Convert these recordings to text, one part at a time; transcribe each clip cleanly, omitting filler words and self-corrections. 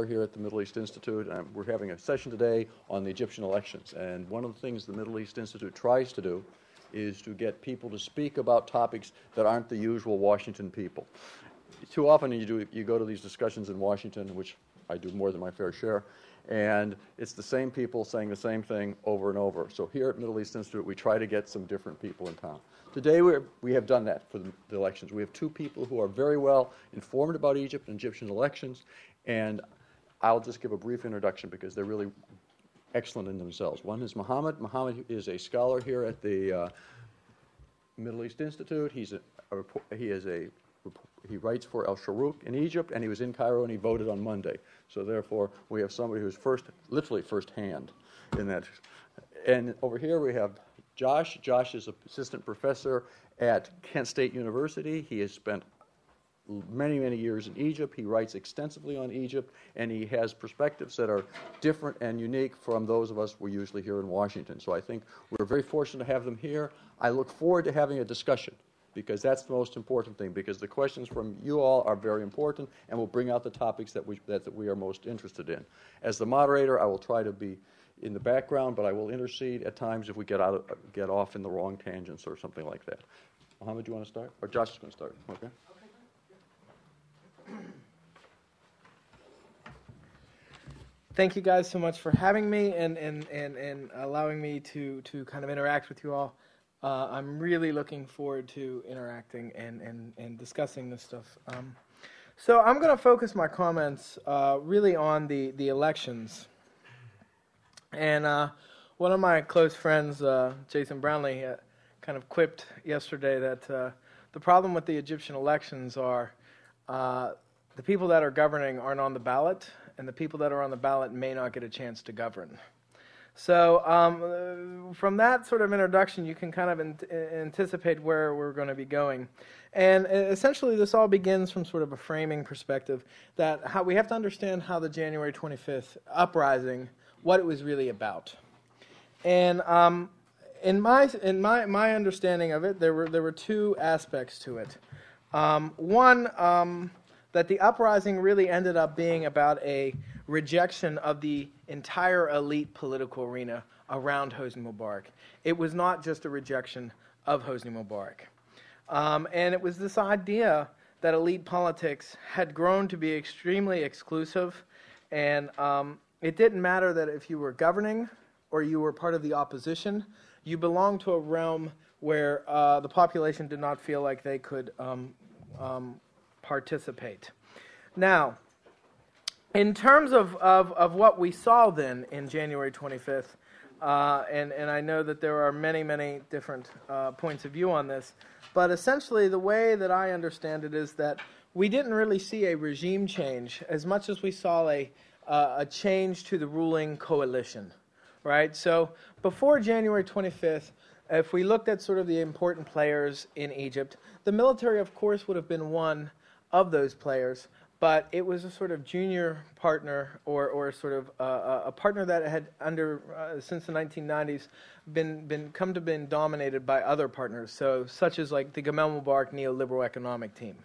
Here at the Middle East Institute, and we're having a session today on the Egyptian elections. And one of the things the Middle East Institute tries to do is to get people to speak about topics that aren't the usual Washington people. Too often you go to these discussions in Washington, which I do more than my fair share, and it's the same people saying the same thing over and over. So here at Middle East Institute, we try to get some different people in town. Today we have done that for the elections. We have two people who are very well informed about Egypt and Egyptian elections, and I'll just give a brief introduction because they're really excellent in themselves. One is Mohamed. Mohamed is a scholar here at the Middle East Institute. He writes for Al-Shorouk in Egypt, and he was in Cairo and he voted on Monday. So therefore, we have somebody who's literally first-hand in that. And over here we have Josh. Josh is an assistant professor at Kent State University. He has spent many, many years in Egypt. He writes extensively on Egypt, and he has perspectives that are different and unique from those of us we usually hear in Washington. So I think we're very fortunate to have them here. I look forward to having a discussion, because that's the most important thing, because the questions from you all are very important, and will bring out the topics that we are most interested in. As the moderator, I will try to be in the background, but I will intercede at times if we get off in the wrong tangents or something like that. Mohamed, do you want to start? Or Josh is going to start? Okay. Thank you guys so much for having me and allowing me to kind of interact with you all. I'm really looking forward to interacting and discussing this stuff. So I'm going to focus my comments really on the elections. And one of my close friends, Jason Brownlee, kind of quipped yesterday that the problem with the Egyptian elections are the people that are governing aren't on the ballot, and the people that are on the ballot may not get a chance to govern. So from that sort of introduction, you can kind of anticipate where we're going to be going. And essentially, this all begins from sort of a framing perspective that how we have to understand how the January 25th uprising, what it was really about. And in my understanding of it, there were two aspects to it. One, that the uprising really ended up being about a rejection of the entire elite political arena around Hosni Mubarak. It was not just a rejection of Hosni Mubarak. And it was this idea that elite politics had grown to be extremely exclusive, and it didn't matter that if you were governing or you were part of the opposition, you belonged to a realm where the population did not feel like they could participate. Now, in terms of what we saw then in January 25th, and I know that there are many, many different points of view on this, but essentially the way that I understand it is that we didn't really see a regime change as much as we saw a change to the ruling coalition, right? So before January 25th, if we looked at sort of the important players in Egypt, the military, of course, would have been one of those players, but it was a sort of junior partner or sort of a partner that had since the 1990s come to been dominated by other partners, so such as like the Gamal Mubarak neoliberal economic team.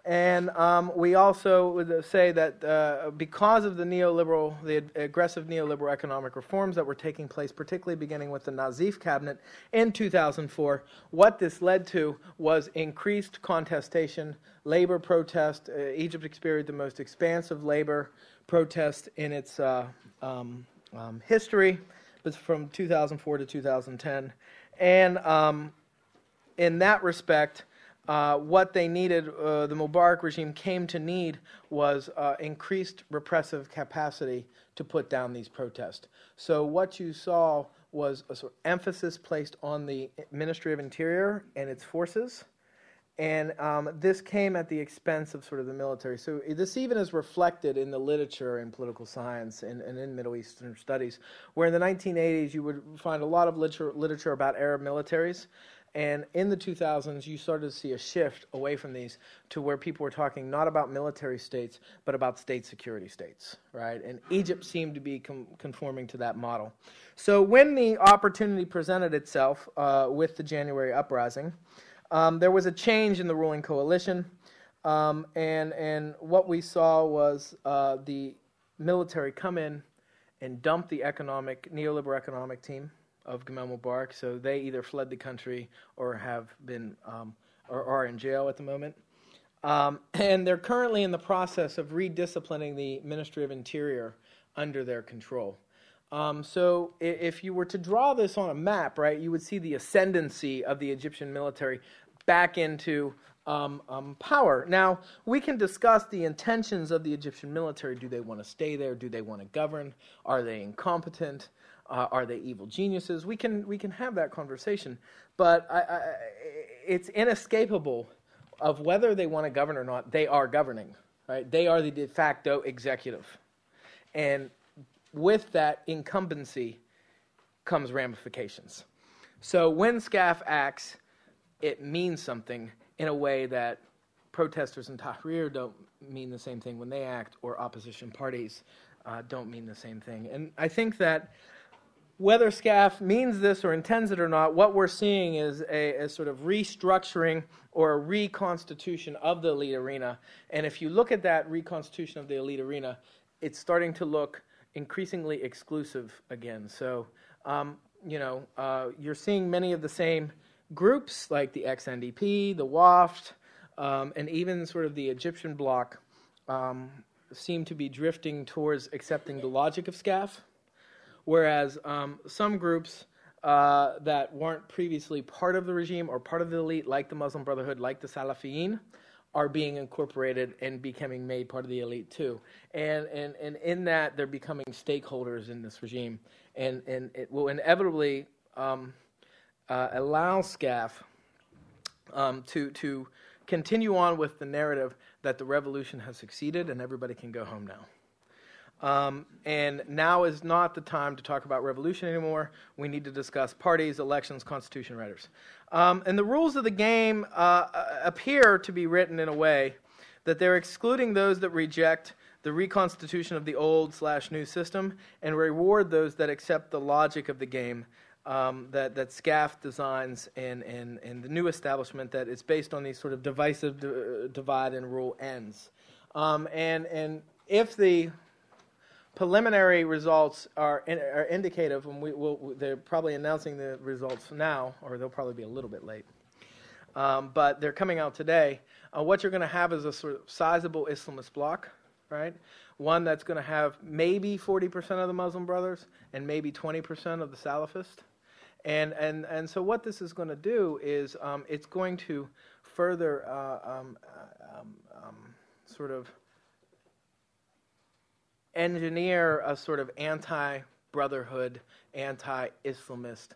And we also would say that because of the aggressive neoliberal economic reforms that were taking place, particularly beginning with the Nazif cabinet in 2004, what this led to was increased contestation, labor protest. Egypt experienced the most expansive labor protest in its history, but from 2004 to 2010. And in that respect, what they needed, the Mubarak regime came to need, was increased repressive capacity to put down these protests. So what you saw was a sort of emphasis placed on the Ministry of Interior and its forces, and this came at the expense of sort of the military. So this even is reflected in the literature in political science and in Middle Eastern studies, where in the 1980s you would find a lot of literature about Arab militaries. And in the 2000s, you started to see a shift away from these to where people were talking not about military states, but about state security states, right? And Egypt seemed to be conforming to that model. So when the opportunity presented itself with the January uprising, there was a change in the ruling coalition. And what we saw was the military come in and dump the neoliberal economic team of Gamal Mubarak. So they either fled the country or have been or are in jail at the moment. And they're currently in the process of redisciplining the Ministry of Interior under their control. So if you were to draw this on a map, right, you would see the ascendancy of the Egyptian military back into power. Now, we can discuss the intentions of the Egyptian military. Do they want to stay there? Do they want to govern? Are they incompetent? Are they evil geniuses? We can have that conversation, but it's inescapable of whether they want to govern or not. They are governing, right? They are the de facto executive, and with that incumbency comes ramifications. So when SCAF acts, it means something in a way that protesters in Tahrir don't mean the same thing when they act, or opposition parties don't mean the same thing. And I think that whether SCAF means this or intends it or not, what we're seeing is a sort of restructuring or a reconstitution of the elite arena. And if you look at that reconstitution of the elite arena, it's starting to look increasingly exclusive again. So, you're seeing many of the same groups like the ex-NDP, the WAFT, and even sort of the Egyptian bloc seem to be drifting towards accepting the logic of SCAF, whereas some groups that weren't previously part of the regime or part of the elite, like the Muslim Brotherhood, like the Salafiyin, are being incorporated and becoming made part of the elite too. And in that, they're becoming stakeholders in this regime. And it will inevitably allow SCAF to continue on with the narrative that the revolution has succeeded and everybody can go home now. And now is not the time to talk about revolution anymore. We need to discuss parties, elections, constitution writers. And the rules of the game appear to be written in a way that they're excluding those that reject the reconstitution of the old/new system and reward those that accept the logic of the game that SCAF designs and the new establishment that is based on these sort of divisive divide and rule ends. And if the preliminary results are indicative, and they're probably announcing the results now, or they'll probably be a little bit late. But they're coming out today. What you're going to have is a sort of sizable Islamist bloc, right? One that's going to have maybe 40% of the Muslim Brothers and maybe 20% of the Salafist. And so what this is going to do is it's going to further sort of engineer a sort of anti-brotherhood, anti-Islamist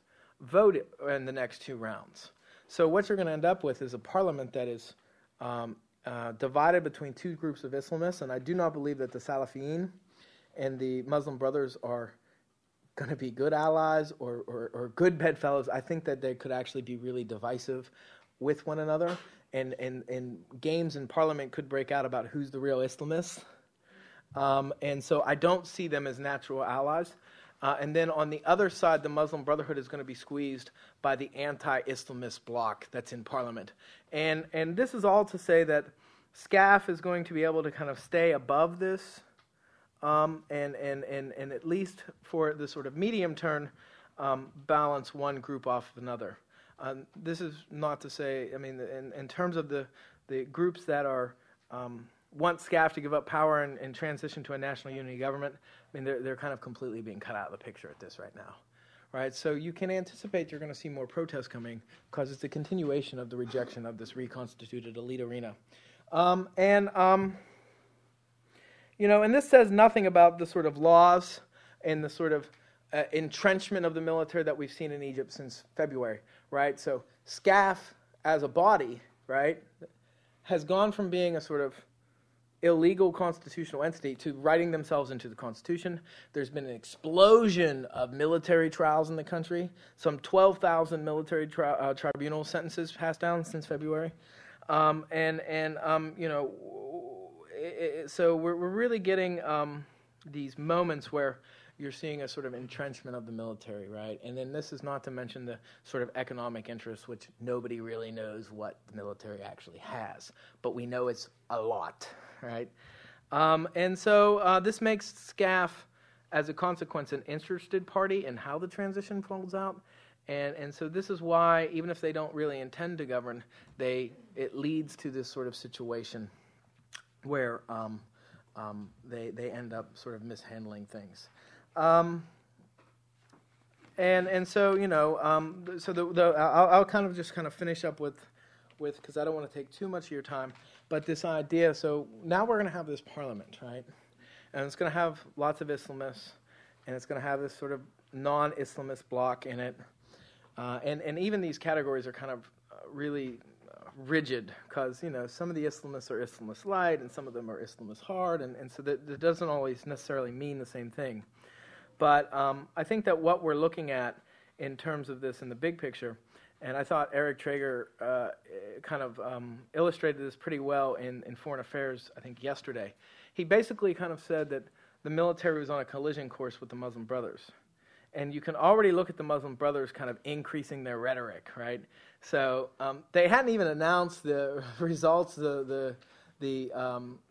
vote in the next two rounds. So what you're going to end up with is a parliament that is divided between two groups of Islamists, and I do not believe that the Salafiyin and the Muslim Brothers are going to be good allies or good bedfellows. I think that they could actually be really divisive with one another, and games in parliament could break out about who's the real Islamist. And so I don't see them as natural allies. And then on the other side, the Muslim Brotherhood is going to be squeezed by the anti-Islamist bloc that's in parliament. And this is all to say that SCAF is going to be able to kind of stay above this, and at least for the sort of medium term, balance one group off of another. This is not to say, I mean, in terms of the groups that are want SCAF to give up power and transition to a national unity government, I mean, they're kind of completely being cut out of the picture at this right now, right? So you can anticipate you're going to see more protests coming because it's a continuation of the rejection of this reconstituted elite arena. And this says nothing about the sort of laws and the sort of entrenchment of the military that we've seen in Egypt since February, right? So SCAF as a body, right, has gone from being a sort of illegal constitutional entity to writing themselves into the Constitution. There's been an explosion of military trials in the country. Some 12,000 military tribunal sentences passed down since February. So we're really getting these moments where you're seeing a sort of entrenchment of the military, right? And then this is not to mention the sort of economic interests, which nobody really knows what the military actually has, but we know it's a lot, right? And so this makes SCAF, as a consequence, an interested party in how the transition folds out. And so this is why, even if they don't really intend to govern, it leads to this sort of situation where they end up sort of mishandling things. And so, you know, I'll kind of finish up with because I don't want to take too much of your time, but this idea. So now we're going to have this parliament, right? And it's going to have lots of Islamists, and it's going to have this sort of non-Islamist bloc in it. And even these categories are kind of really rigid because, you know, some of the Islamists are Islamist light and some of them are Islamist hard, and so that doesn't always necessarily mean the same thing. But I think that what we're looking at in terms of this in the big picture, and I thought Eric Traeger illustrated this pretty well in Foreign Affairs, I think, yesterday. He basically kind of said that the military was on a collision course with the Muslim Brothers. And you can already look at the Muslim Brothers kind of increasing their rhetoric, right? So they hadn't even announced the results of the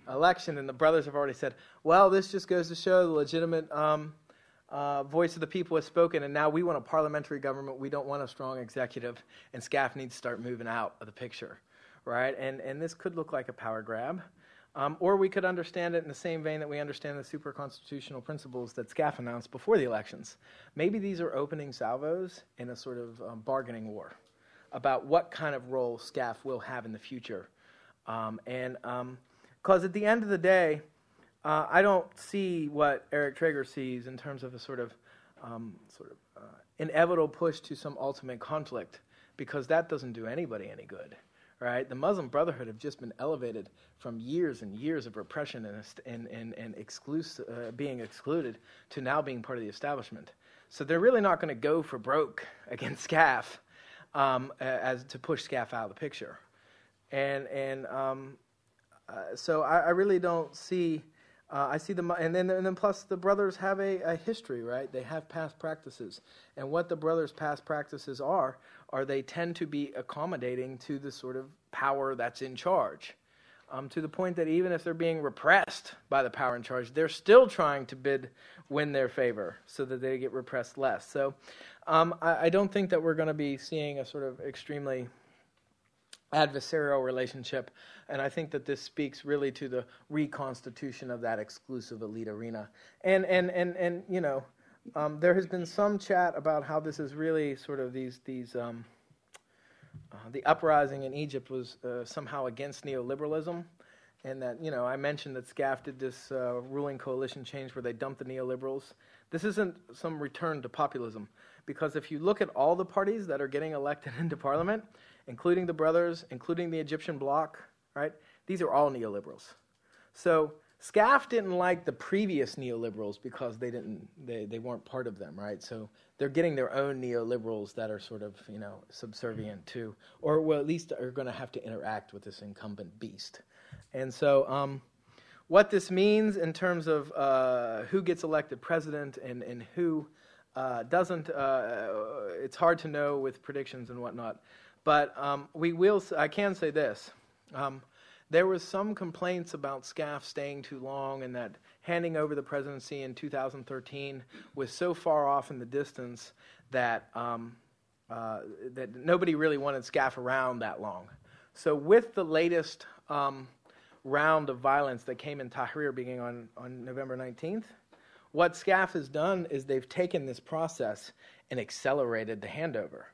election, and the brothers have already said, well, this just goes to show the legitimate voice of the people has spoken, and now we want a parliamentary government. We don't want a strong executive, and SCAF needs to start moving out of the picture, right? And this could look like a power grab. Or we could understand it in the same vein that we understand the super-constitutional principles that SCAF announced before the elections. Maybe these are opening salvos in a sort of bargaining war about what kind of role SCAF will have in the future. Because at the end of the day, I don't see what Eric Traeger sees in terms of a sort of inevitable push to some ultimate conflict, because that doesn't do anybody any good. Right, the Muslim Brotherhood have just been elevated from years and years of repression and being excluded to now being part of the establishment. So they're really not going to go for broke against SCAF as to push SCAF out of the picture. So I really don't see. I see them, and then plus the brothers have a history, right? They have past practices, and what the brothers' past practices are they tend to be accommodating to the sort of power that's in charge, to the point that even if they're being repressed by the power in charge, they're still trying to win their favor so that they get repressed less. So I don't think that we're going to be seeing a sort of extremely adversarial relationship, and I think that this speaks really to the reconstitution of that exclusive elite arena. And you know, there has been some chat about how this is really sort of the uprising in Egypt was somehow against neoliberalism, and that, you know, I mentioned that SCAF did this ruling coalition change where they dumped the neoliberals. This isn't some return to populism, because if you look at all the parties that are getting elected into parliament, including the brothers, including the Egyptian bloc, right? These are all neoliberals. So SCAF didn't like the previous neoliberals because they weren't part of them, right? So they're getting their own neoliberals that are sort of, you know, subservient to, or well, at least are going to have to interact with this incumbent beast. And so what this means in terms of who gets elected president and who doesn't, it's hard to know with predictions and whatnot. But I can say this. There was some complaints about SCAF staying too long, and that handing over the presidency in 2013 was so far off in the distance that that nobody really wanted SCAF around that long. So with the latest round of violence that came in Tahrir beginning on November 19th, what SCAF has done is they've taken this process and accelerated the handover.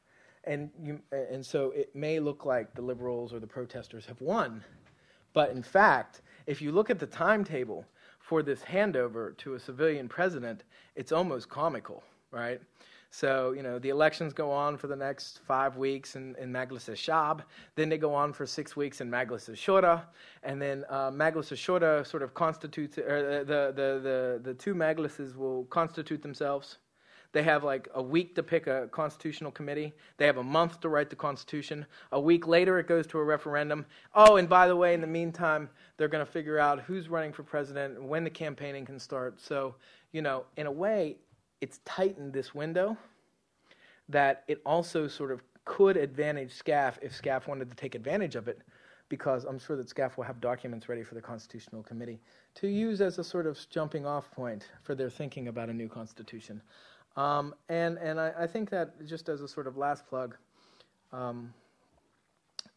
And so it may look like the liberals or the protesters have won. But in fact, if you look at the timetable for this handover to a civilian president, it's almost comical, right? So, you know, the elections go on for the next 5 weeks in Majlis al-Shab. Then they go on for 6 weeks in Majlis al-Shura. And then Majlis al-Shura sort of constitutes, or the two Majlises will constitute themselves. They have like a week to pick a constitutional committee. They have a month to write the Constitution. A week later, it goes to a referendum. Oh, and by the way, in the meantime, they're going to figure out who's running for president and when the campaigning can start. So, in a way, it's tightened this window that it also sort of could advantage SCAF if SCAF wanted to take advantage of it, because I'm sure that SCAF will have documents ready for the Constitutional Committee to use as a sort of jumping off point for their thinking about a new constitution. And I think that, just as a sort of last plug,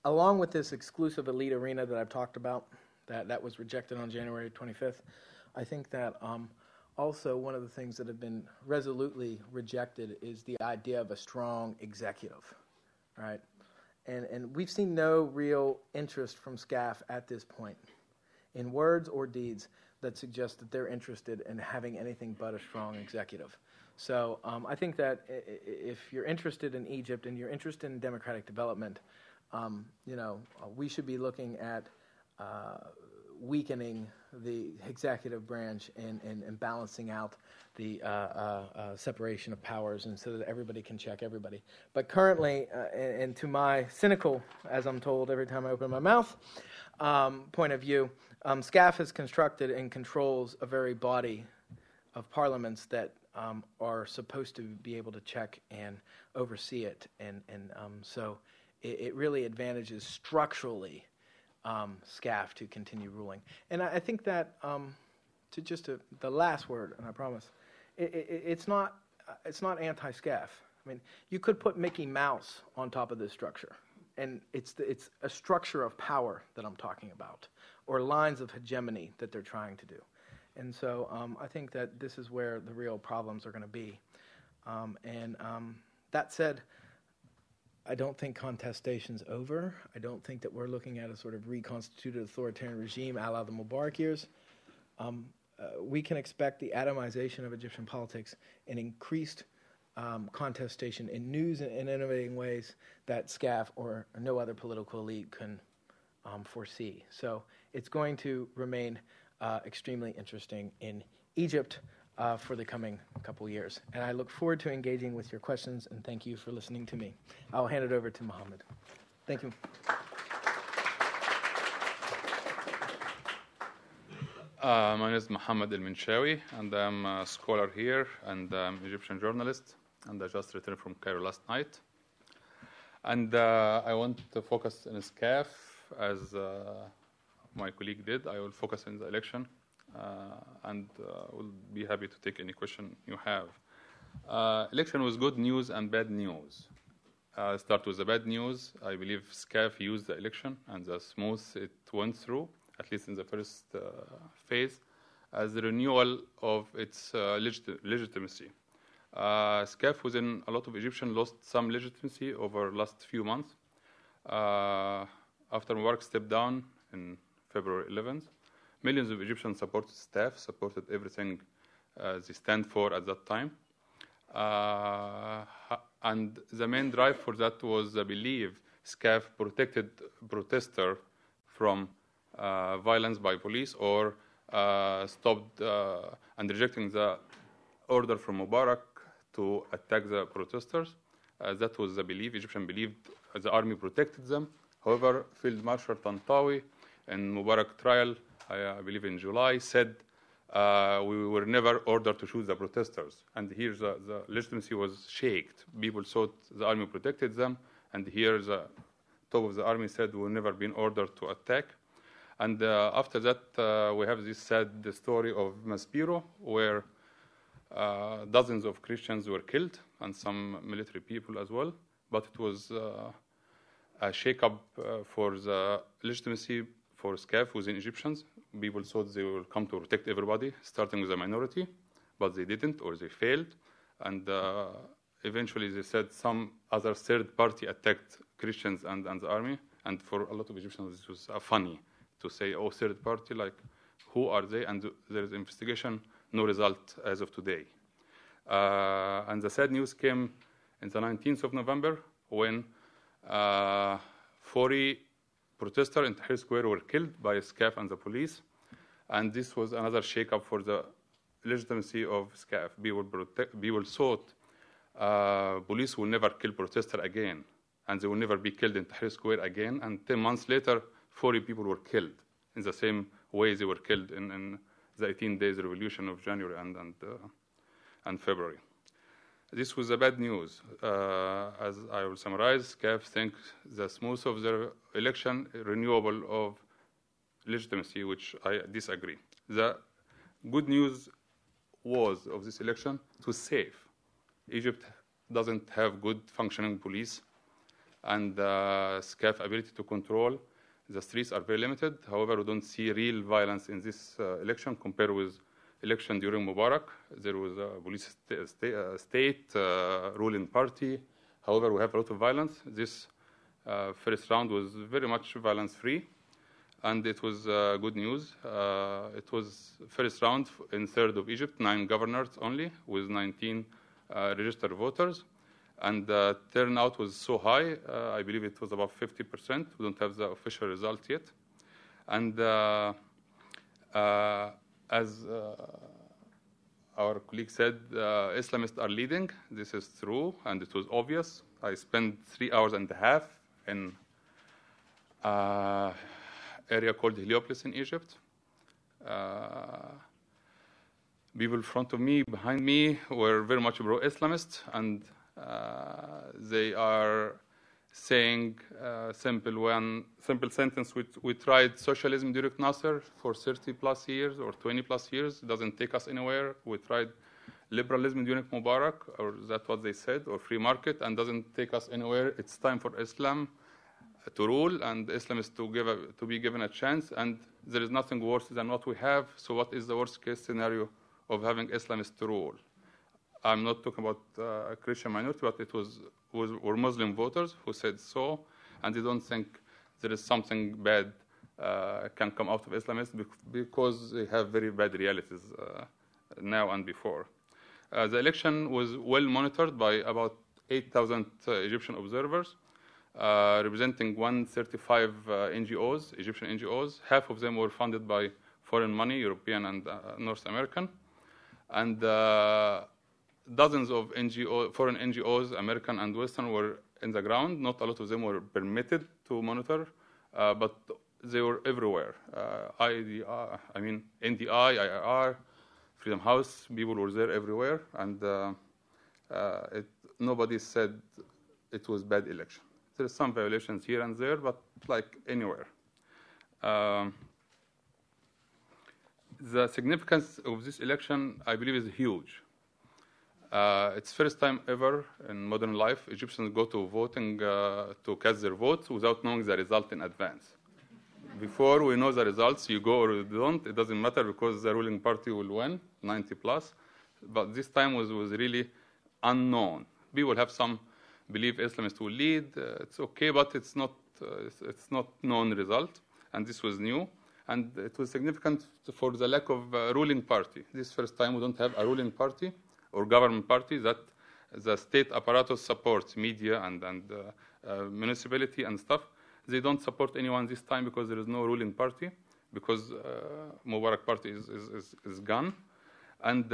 along with this exclusive elite arena that I've talked about, that was rejected on January 25th, I think that also one of the things that have been resolutely rejected is the idea of a strong executive, right? And we've seen no real interest from SCAF at this point in words or deeds that suggest that they're interested in having anything but a strong executive. So I think that if you're interested in Egypt and you're interested in democratic development, we should be looking at weakening the executive branch and balancing out the separation of powers, and so that everybody can check everybody. But currently, and to my cynical, as I'm told every time I open my mouth, point of view, SCAF has constructed and controls a very body of parliaments that are supposed to be able to check and oversee it, and so it really advantages structurally SCAF to continue ruling. And I think that the last word, and I promise, it's not anti-SCAF. I mean, you could put Mickey Mouse on top of this structure, and it's a structure of power that I'm talking about, or lines of hegemony that they're trying to do. And so I think that this is where the real problems are going to be. That said, I don't think contestation's over. I don't think that we're looking at a sort of reconstituted authoritarian regime a la the Mubarak years. We can expect the atomization of Egyptian politics and increased contestation in new and innovating ways that SCAF or no other political elite can foresee. So it's going to remain extremely interesting in Egypt for the coming couple years. And I look forward to engaging with your questions, and thank you for listening to me. I'll hand it over to Mohamed. Thank you. My name is Mohamed Elmenshawy, and I'm a scholar here, and I'm an Egyptian journalist, and I just returned from Cairo last night. And I want to focus on SCAF, as my colleague did. I will focus on the election, and will be happy to take any question you have. Election was good news and bad news. I'll start with the bad news. I believe SCAF used the election and the smooth it went through, at least in the first phase, as the renewal of its legitimacy. SCAF within a lot of Egyptians lost some legitimacy over the last few months. After Mubarak stepped down in February 11th, millions of Egyptians supported SCAF, supported everything they stand for at that time. And the main drive for that was, I believe, SCAF protected protesters from violence by police, or stopped and rejecting the order from Mubarak to attack the protesters. That was the belief. Egyptians believed the army protected them. However, Field Marshal Tantawi in Mubarak trial, I believe in July, said we were never ordered to shoot the protesters. And here the legitimacy was shaken. People thought the army protected them, and here the top of the army said we've never been ordered to attack. And after that, we have this sad story of Maspero, where dozens of Christians were killed, and some military people as well. But it was a shake-up for the legitimacy for SCAF within Egyptians. People thought they will come to protect everybody, starting with the minority, but they didn't, or they failed. And eventually they said some other third party attacked Christians and the army. And for a lot of Egyptians, this was funny to say, oh, third party, like, who are they? And there is investigation, no result as of today. And the sad news came on the 19th of November, when 40 protesters in Tahrir Square were killed by SCAF and the police. And this was another shake-up for the legitimacy of SCAF. People thought police will never kill protesters again, and they will never be killed in Tahrir Square again. And 10 months later, 40 people were killed in the same way they were killed in the 18 days revolution of January and February. This was a bad news. As I will summarize, SCAF thinks the smooth of the election renewable of legitimacy, which I disagree. The good news was of this election, it was safe. Egypt doesn't have good functioning police, and SCAF ability to control the streets are very limited. However, we don't see real violence in this election compared with election during Mubarak. There was a police state ruling party. However, we have a lot of violence. This first round was very much violence-free, and it was good news. It was first round in third of Egypt, 9 governors only, with 19 registered voters. And the turnout was so high, I believe it was about 50%. We don't have the official result yet. And as our colleague said, Islamists are leading. This is true, and it was obvious. I spent 3 hours and a half in area called Heliopolis in Egypt. People in front of me, behind me, were very much pro-Islamist, and they are saying simple sentence, we tried socialism during Nasser for 30 plus years or 20 plus years. It doesn't take us anywhere. We tried liberalism during Mubarak, or that's what they said, or free market, and doesn't take us anywhere. It's time for Islam to rule and Islamists to be given a chance, and there is nothing worse than what we have. So what is the worst case scenario of having Islamists to rule? I'm not talking about a Christian minority, but it were Muslim voters who said so, and they don't think there is something bad can come out of Islamists because they have very bad realities now and before. The election was well monitored by about 8,000 Egyptian observers, representing 135 NGOs, Egyptian NGOs. Half of them were funded by foreign money, European and North American. And dozens of foreign NGOs, American and Western, were in the ground. Not a lot of them were permitted to monitor, but they were everywhere. NDI, IRR, Freedom House, people were there everywhere, and nobody said it was bad election. There are some violations here and there, but like anywhere. The significance of this election, I believe, is huge. It's first time ever in modern life Egyptians go to voting to cast their votes without knowing the result in advance. Before we know the results, you go or you don't, it doesn't matter because the ruling party will win, 90 plus. But this time was really unknown. People have some believe Islamists will lead. It's okay, but it's not known result, and this was new. And it was significant for the lack of ruling party. This first time we don't have a ruling party or government party that the state apparatus supports, media and municipality and stuff. They don't support anyone this time because there is no ruling party, because Mubarak party is gone. And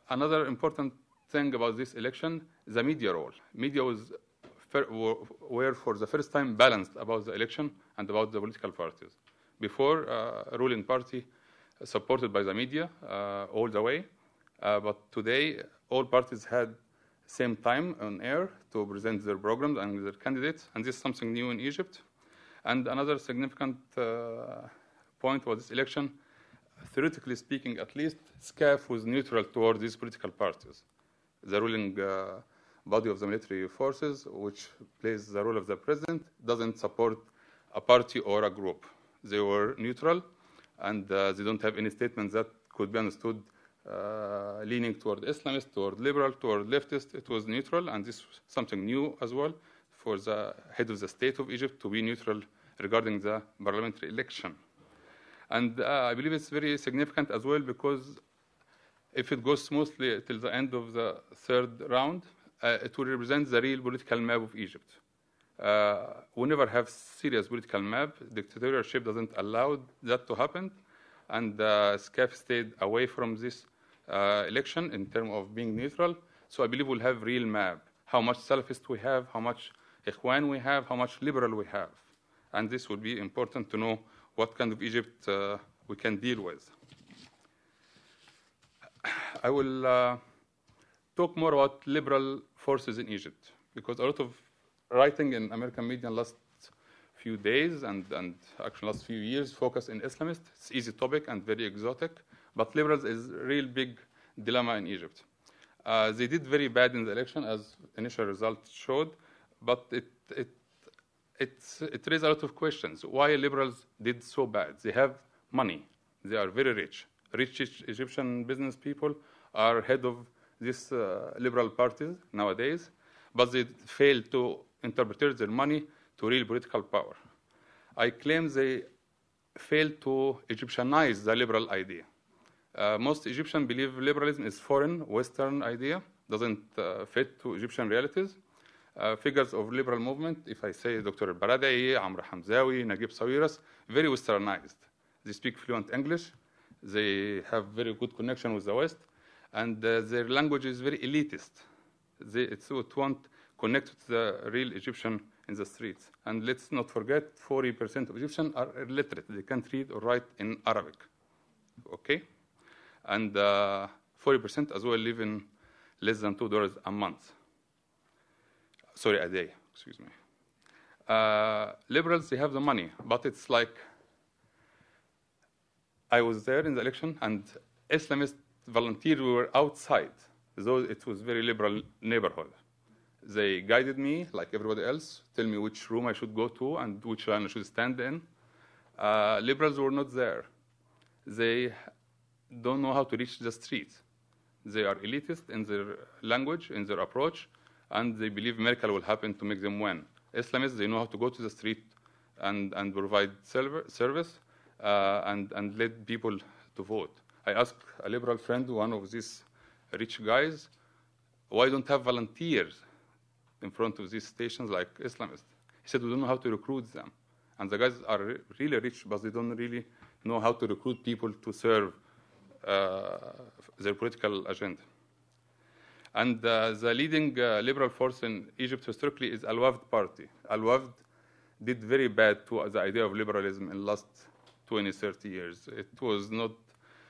another important thing about this election, the media role. Media were for the first time balanced about the election and about the political parties. Before, ruling party supported by the media all the way, but today all parties had same time on air to present their programs and their candidates, and this is something new in Egypt. And another significant point was this election, theoretically speaking at least, SCAF was neutral toward these political parties. The ruling body of the military forces, which plays the role of the president, doesn't support a party or a group. They were neutral, and they don't have any statements that could be understood leaning toward Islamist, toward liberal, toward leftist. It was neutral, and this was something new as well for the head of the state of Egypt to be neutral regarding the parliamentary election. And I believe it's very significant as well because if it goes smoothly till the end of the third round, it will represent the real political map of Egypt. We never have serious political map. Dictatorship doesn't allow that to happen. And SCAF stayed away from this election in terms of being neutral. So I believe we'll have real map, how much Salafist we have, how much Ikhwan we have, how much liberal we have. And this would be important to know what kind of Egypt we can deal with. I will talk more about liberal forces in Egypt, because a lot of writing in American media in the last few days and actually last few years focus in Islamist. It's easy topic and very exotic, but liberals is a real big dilemma in Egypt. They did very bad in the election, as initial results showed, but it raised a lot of questions. Why liberals did so bad? They have money. They are very rich. Rich Egyptian business people are head of these liberal parties nowadays, but they fail to interpret their money to real political power. I claim they fail to Egyptianize the liberal idea. Most Egyptians believe liberalism is foreign, Western idea, doesn't fit to Egyptian realities. Figures of liberal movement, if I say Dr. Al-Baradei, Amr Hamzawi, Naguib Sawiras, very Westernized. They speak fluent English, they have very good connection with the West, and their language is very elitist. It won't connect to the real Egyptian in the streets. And let's not forget, 40% of Egyptians are illiterate. They can't read or write in Arabic, okay? And 40% as well live in less than $2 a month. Sorry, a day, excuse me. Liberals, they have the money, but it's like, I was there in the election, and Islamist volunteers were outside, though it was very liberal neighborhood. They guided me, like everybody else, tell me which room I should go to and which line I should stand in. Liberals were not there. They don't know how to reach the streets. They are elitist in their language, in their approach, and they believe miracle will happen to make them win. Islamists, they know how to go to the street and provide service and lead people to vote. I asked a liberal friend, one of these rich guys, why don't have volunteers in front of these stations like Islamists? He said, we don't know how to recruit them. And the guys are really rich, but they don't really know how to recruit people to serve their political agenda. And the leading liberal force in Egypt historically is Al-Wafd party. Al-Wafd did very bad to the idea of liberalism in the last 20, 30 years.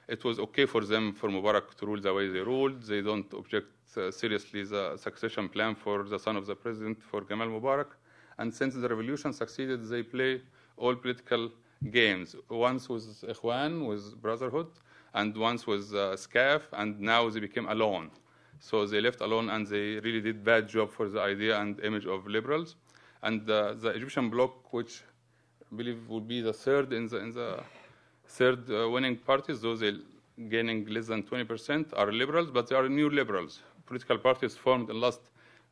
It was okay for them, for Mubarak to rule the way they ruled. They don't object seriously the succession plan for the son of the president, for Gamal Mubarak. And since the revolution succeeded, they play all political games. Once was Ikhwan, was Brotherhood, and once was SCAF, and now they became alone. So they left alone, and they really did bad job for the idea and image of liberals. And the Egyptian bloc, which I believe would be the third in the third winning parties, those gaining less than 20%, are liberals, but they are new liberals. Political parties formed in the last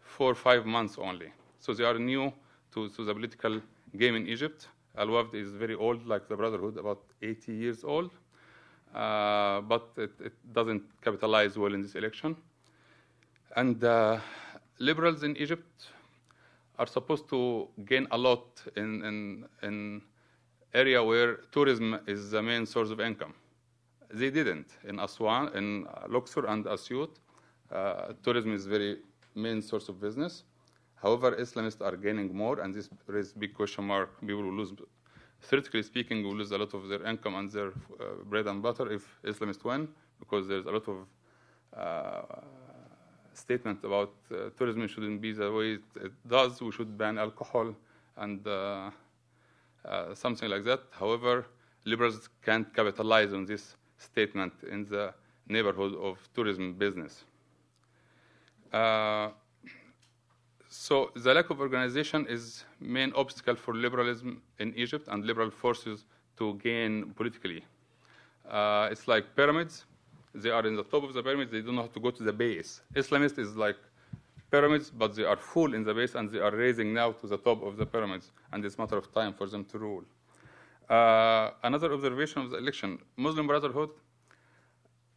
4 or 5 months only. So they are new to the political game in Egypt. Al-Wafd is very old, like the Brotherhood, about 80 years old. But it doesn't capitalize well in this election. And liberals in Egypt are supposed to gain a lot in area where tourism is the main source of income. They didn't. In Aswan, in Luxor and Asyut, tourism is very main source of business. However, Islamists are gaining more, and this raises big question mark. People will lose, theoretically speaking, will lose a lot of their income and their bread and butter if Islamists win, because there's a lot of statement about tourism shouldn't be the way it does. We should ban alcohol and something like that. However, liberals can't capitalize on this statement in the neighborhood of tourism business. So the lack of organization is main obstacle for liberalism in Egypt and liberal forces to gain politically. It's like pyramids. They are in the top of the pyramids. They don't know how to go to the base. Islamist is like pyramids, but they are full in the base, and they are raising now to the top of the pyramids, and it's a matter of time for them to rule. Another observation of the election, Muslim Brotherhood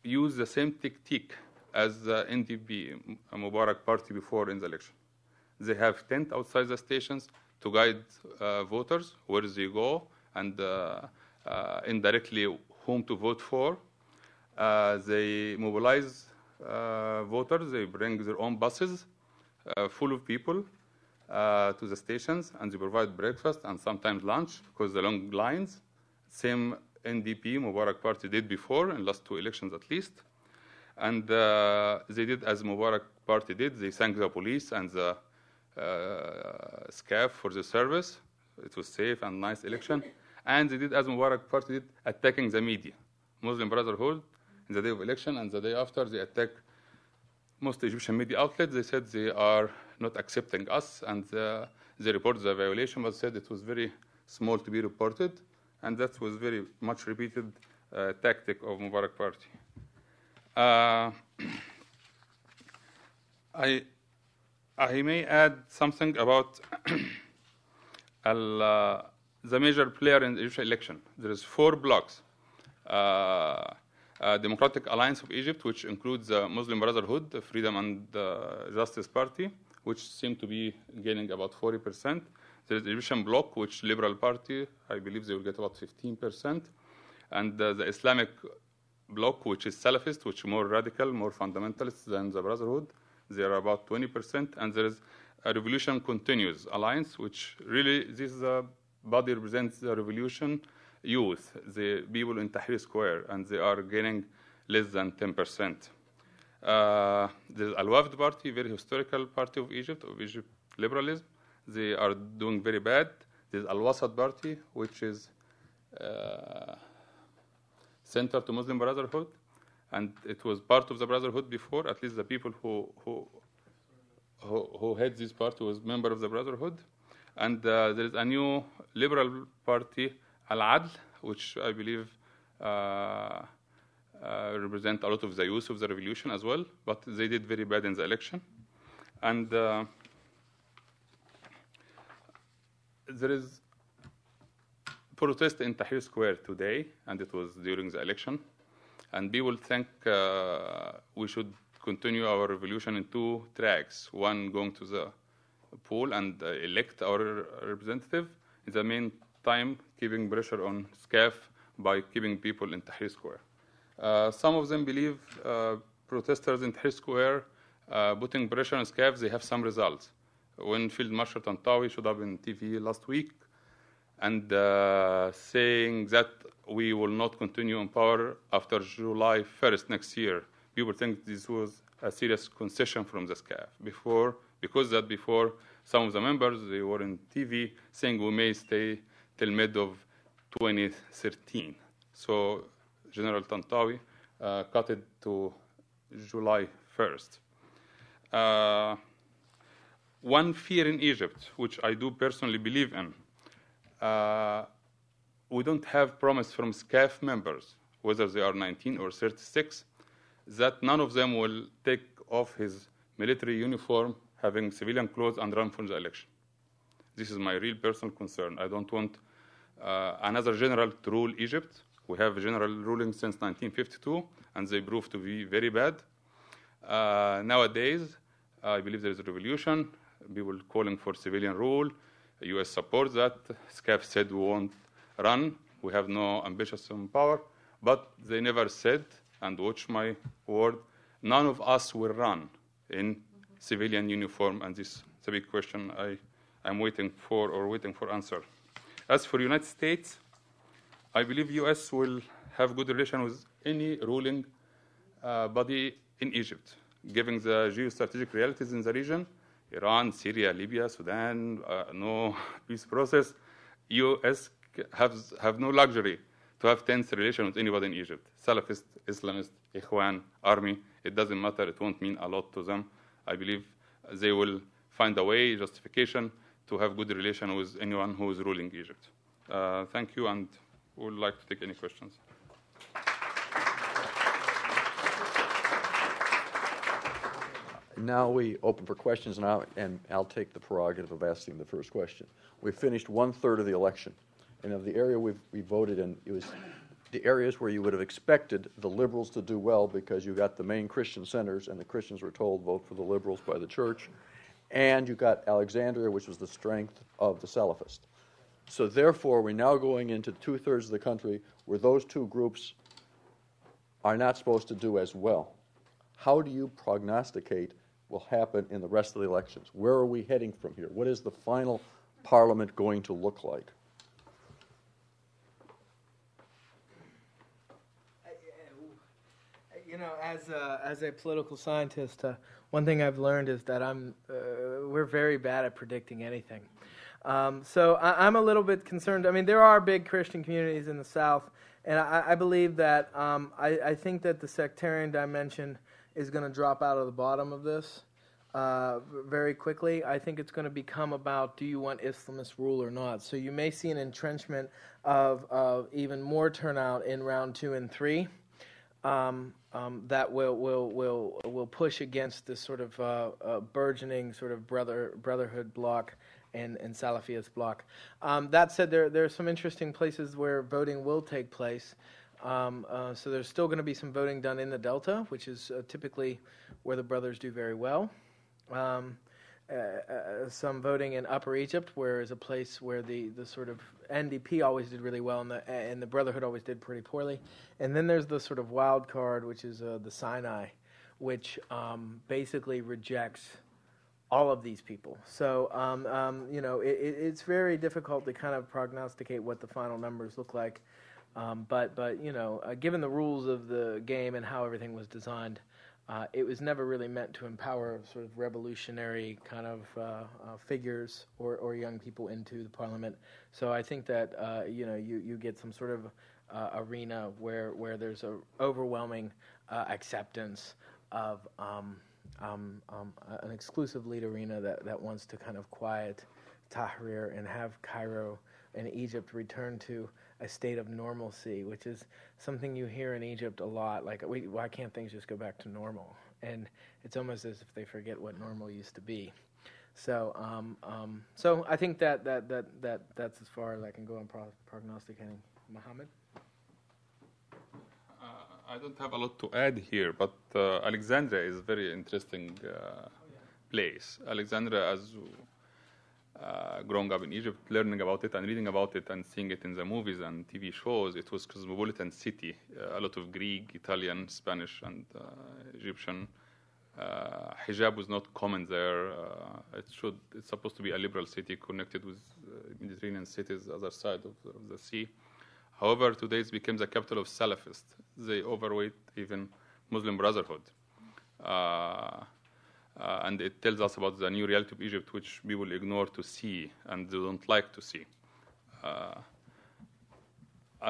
used the same tactic as the NDP, Mubarak party, before in the election. They have tent outside the stations to guide voters where they go and indirectly whom to vote for. They mobilize voters. They bring their own buses full of people to the stations, and they provide breakfast and sometimes lunch because the long lines. Same NDP, Mubarak party, did before in last 2 elections at least. And they did as Mubarak party did. They thanked the police and the SCAF for the service. It was safe and nice election. And they did as Mubarak party did, attacking the media. Muslim Brotherhood, in the day of election and the day after, they attacked most Egyptian media outlets. They said they are not accepting us, and they reported the violation, but said it was very small to be reported, and that was very much repeated tactic of Mubarak party. I may add something about the major player in the Egyptian election. There is 4 blocks. Democratic Alliance of Egypt, which includes the Muslim Brotherhood, the Freedom and Justice Party, which seem to be gaining about 40%. There is the Egyptian Bloc, which Liberal Party, I believe they will get about 15%. And the Islamic Bloc, which is Salafist, which is more radical, more fundamentalist than the Brotherhood. They are about 20%. And there is a Revolution Continues Alliance, which really, this body represents the revolution youth, the people in Tahrir Square, and they are gaining less than 10%. There's Al-Wafd Party, very historical party of Egypt liberalism. They are doing very bad. There's Al-Wasat Party, which is center to Muslim Brotherhood, and it was part of the Brotherhood before. At least the people who had this party was member of the Brotherhood. And there is a new liberal party, Al-Adl, which I believe represent a lot of the youth of the revolution as well, but they did very bad in the election. And there is protest in Tahrir Square today, and it was during the election. And people think we should continue our revolution in 2 tracks. One, going to the poll and elect our representative. In the meantime, keeping pressure on SCAF by keeping people in Tahrir Square. Some of them believe protesters in Tahrir Square putting pressure on SCAF, they have some results. When Field Marshal Tantawi showed up in TV last week and saying that we will not continue in power after July 1st next year, people think this was a serious concession from the SCAF. Before some of the members, they were in TV saying we may stay till mid of 2013. So General Tantawi cut it to July 1st. One fear in Egypt, which I do personally believe in, we don't have promise from SCAF members, whether they are 19 or 36, that none of them will take off his military uniform, having civilian clothes, and run for the election. This is my real personal concern. I don't want another general to rule Egypt. We have general ruling since 1952, and they prove to be very bad. Nowadays, I believe there is a revolution, people calling for civilian rule. The U.S. supports that. SCAF said we won't run. We have no ambitious power. But they never said, and watch my word, none of us will run in civilian uniform, and this is a big question I'm waiting for answer. As for United States, I believe U.S. will have good relation with any ruling body in Egypt, given the geostrategic realities in the region, Iran, Syria, Libya, Sudan, no peace process. U.S. have no luxury to have tense relation with anybody in Egypt. Salafist, Islamist, Ikhwan, army, it doesn't matter. It won't mean a lot to them. I believe they will find a way, justification, to have good relation with anyone who is ruling Egypt. Thank you, and we would like to take any questions. Now we open for questions, and I'll take the prerogative of asking the first question. We finished 1/3 of the election, and of the area we voted in, it was the areas where you would have expected the liberals to do well because you got the main Christian centers, and the Christians were told vote for the liberals by the church, and you got Alexandria, which was the strength of the Salafist. So therefore, we're now going into 2/3 of the country where those two groups are not supposed to do as well. how do you prognosticate will happen in the rest of the elections? Where are we heading from here? What is the final parliament going to look like? You know, as a political scientist, one thing I've learned is that we're very bad at predicting anything. So I'm a little bit concerned. I mean, there are big Christian communities in the South, and I believe that I think that the sectarian dimension is going to drop out of the bottom of this very quickly. I think it's going to become about, do you want Islamist rule or not? So you may see an entrenchment of even more turnout in round 2 and 3. That will push against this sort of burgeoning sort of brotherhood bloc and Salafist bloc. That said, there are some interesting places where voting will take place. So there's still going to be some voting done in the Delta, which is typically where the brothers do very well. Some voting in Upper Egypt, where is a place where the sort of NDP always did really well, and the Brotherhood always did pretty poorly. And then there's the sort of wild card, which is the Sinai, which basically rejects all of these people. So, you know, it's very difficult to kind of prognosticate what the final numbers look like. But you know, given the rules of the game and how everything was designed, it was never really meant to empower sort of revolutionary kind of figures or young people into the parliament. So I think that you know, you get some sort of arena where there's a overwhelming acceptance of an exclusive lead arena that wants to kind of quiet Tahrir and have Cairo and Egypt return to a state of normalcy, which is something you hear in Egypt a lot. Like, why can't things just go back to normal? And it's almost as if they forget what normal used to be. So, so I think that's as far as I can go on prognosticating. Mohamed? I don't have a lot to add here, but Alexandria is a very interesting place. Alexandria, as growing up in Egypt, learning about it and reading about it and seeing it in the movies and TV shows, it was a cosmopolitan city. A lot of Greek, Italian, Spanish, and Egyptian. Hijab was not common there. It's supposed to be a liberal city connected with Mediterranean cities, other side of the sea. However, today it became the capital of Salafists. They overweight even Muslim Brotherhood. And it tells us about the new reality of Egypt, which people ignore to see and they don't like to see. A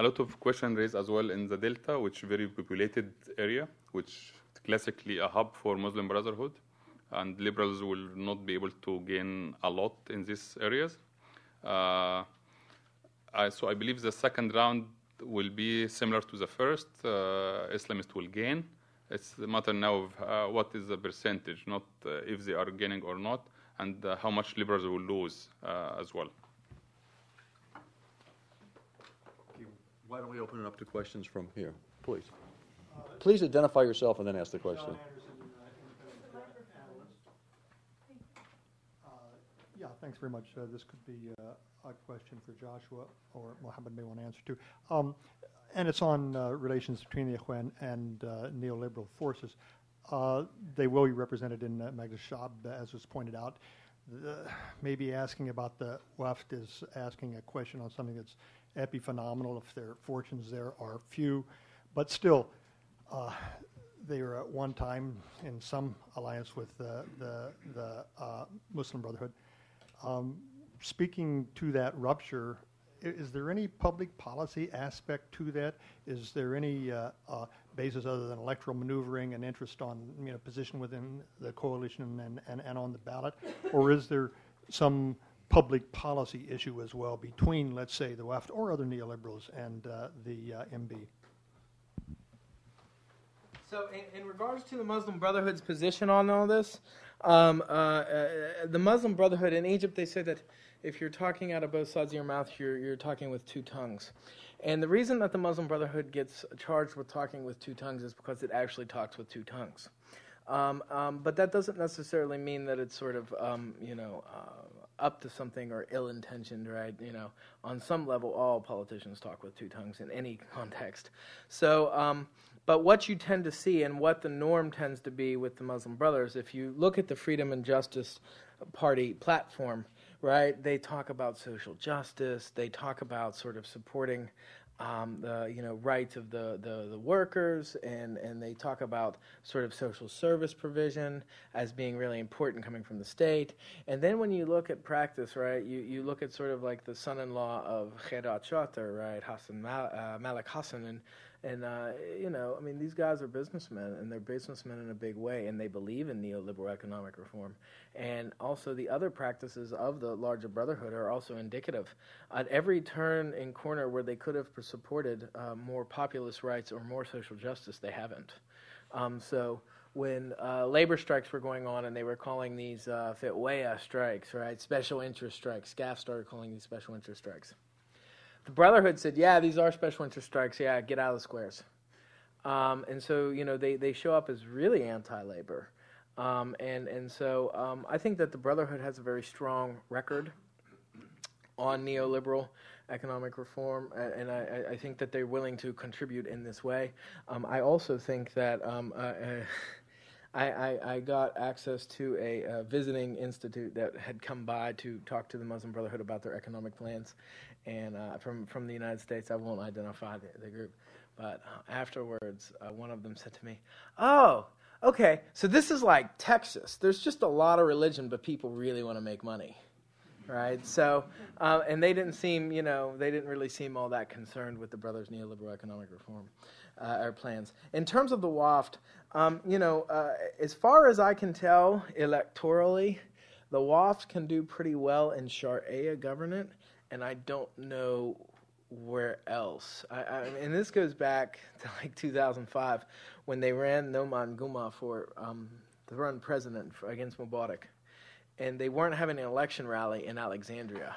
lot of questions raised as well in the Delta, which is a very populated area, which is classically a hub for Muslim Brotherhood, and liberals will not be able to gain a lot in these areas. So I believe the second round will be similar to the first. Islamists will gain. It's a matter now of what is the percentage, not if they are gaining or not, and how much liberals will lose as well. Okay, why don't we open it up to questions from here, please? Please identify yourself and then ask the question. Yeah, thanks very much. This could be a question for Joshua, or Mohamed may want to answer too. And it's on relations between the Ikhwan and neoliberal forces. They will be represented in Majlis Shab, as was pointed out. Maybe asking about the Wafd is asking a question on something that's epiphenomenal, if their fortunes there are few. But still, they were at one time in some alliance with the Muslim Brotherhood. Speaking to that rupture, is there any public policy aspect to that? Is there any basis other than electoral maneuvering and interest on position within the coalition and on the ballot? Or is there some public policy issue as well between, let's say, the Wafd or other neoliberals and the MB? So in regards to the Muslim Brotherhood's position on all this, the Muslim Brotherhood in Egypt, they say that if you're talking out of both sides of your mouth, you're talking with two tongues. And the reason that the Muslim Brotherhood gets charged with talking with two tongues is because it actually talks with two tongues. But that doesn't necessarily mean that it's sort of, up to something or ill-intentioned, right? On some level, all politicians talk with two tongues in any context. So But what you tend to see and what the norm tends to be with the Muslim Brothers, if you look at the Freedom and Justice Party platform, right, they talk about social justice, they talk about sort of supporting the rights of the workers, and they talk about sort of social service provision as being really important coming from the state. And then when you look at practice, right, you look at sort of like the son-in-law of Khairat Shatter, right, Malik Hassan, and I mean, these guys are businessmen, and they're businessmen in a big way, and they believe in neoliberal economic reform. And also the other practices of the larger brotherhood are also indicative. At every turn and corner where they could have supported more populist rights or more social justice, they haven't. So when labor strikes were going on and they were calling these fitwaya strikes, right, special interest strikes, SCAF started calling these special interest strikes. The Brotherhood said, yeah, these are special interest strikes. Yeah, get out of the squares. And so, they show up as really anti-labor. And so I think that the Brotherhood has a very strong record on neoliberal economic reform, and I think that they're willing to contribute in this way. I also think that I got access to a visiting institute that had come by to talk to the Muslim Brotherhood about their economic plans, and from the United States. I won't identify the group, but afterwards, one of them said to me, "Oh, okay, so this is like Texas. There's just a lot of religion, but people really want to make money." Right, so, and they didn't really seem all that concerned with the brothers' neoliberal economic reform or plans. In terms of the WAFT, as far as I can tell, electorally, the WAFT can do pretty well in Sharia government, and I don't know where else. And this goes back to like 2005 when they ran Noman Guma to run president against Mubarak. And they weren't having an election rally in Alexandria.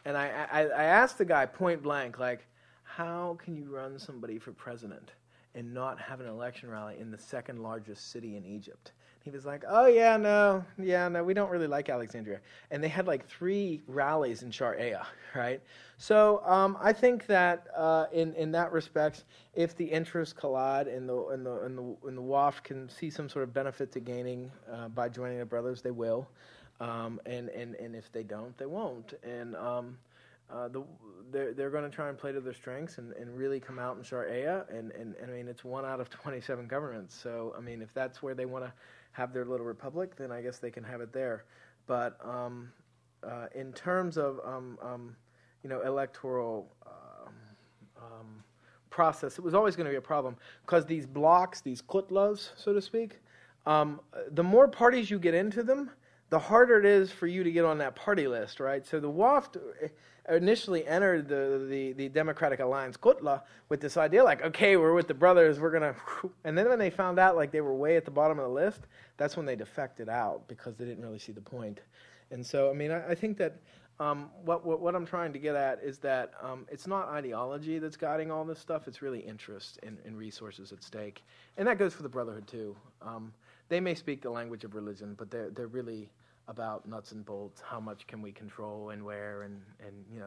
And I asked the guy point blank, like, how can you run somebody for president and not have an election rally in the second largest city in Egypt? He was like, oh, no, we don't really like Alexandria. And they had like 3 rallies in Sharia, right? So I think that in that respect, if the interests collide and the WAF can see some sort of benefit to gaining by joining the brothers, they will. And if they don't, they won't. And they're going to try and play to their strengths and really come out in Sharia. And I mean, it's 1 out of 27 governments. So, I mean, if that's where they want to have their little republic, then I guess they can have it there. But in terms of electoral process, it was always going to be a problem because these blocks, these kutlas, so to speak, the more parties you get into them, the harder it is for you to get on that party list, right? So the WAFT initially entered the Democratic Alliance Kutla with this idea like, okay, we're with the brothers, we're going to... And then when they found out like they were way at the bottom of the list, that's when they defected out because they didn't really see the point. And so, I mean, I think that what I'm trying to get at is that it's not ideology that's guiding all this stuff, it's really interest in resources at stake. And that goes for the Brotherhood too. They may speak the language of religion, but they're really about nuts and bolts, how much can we control and where, and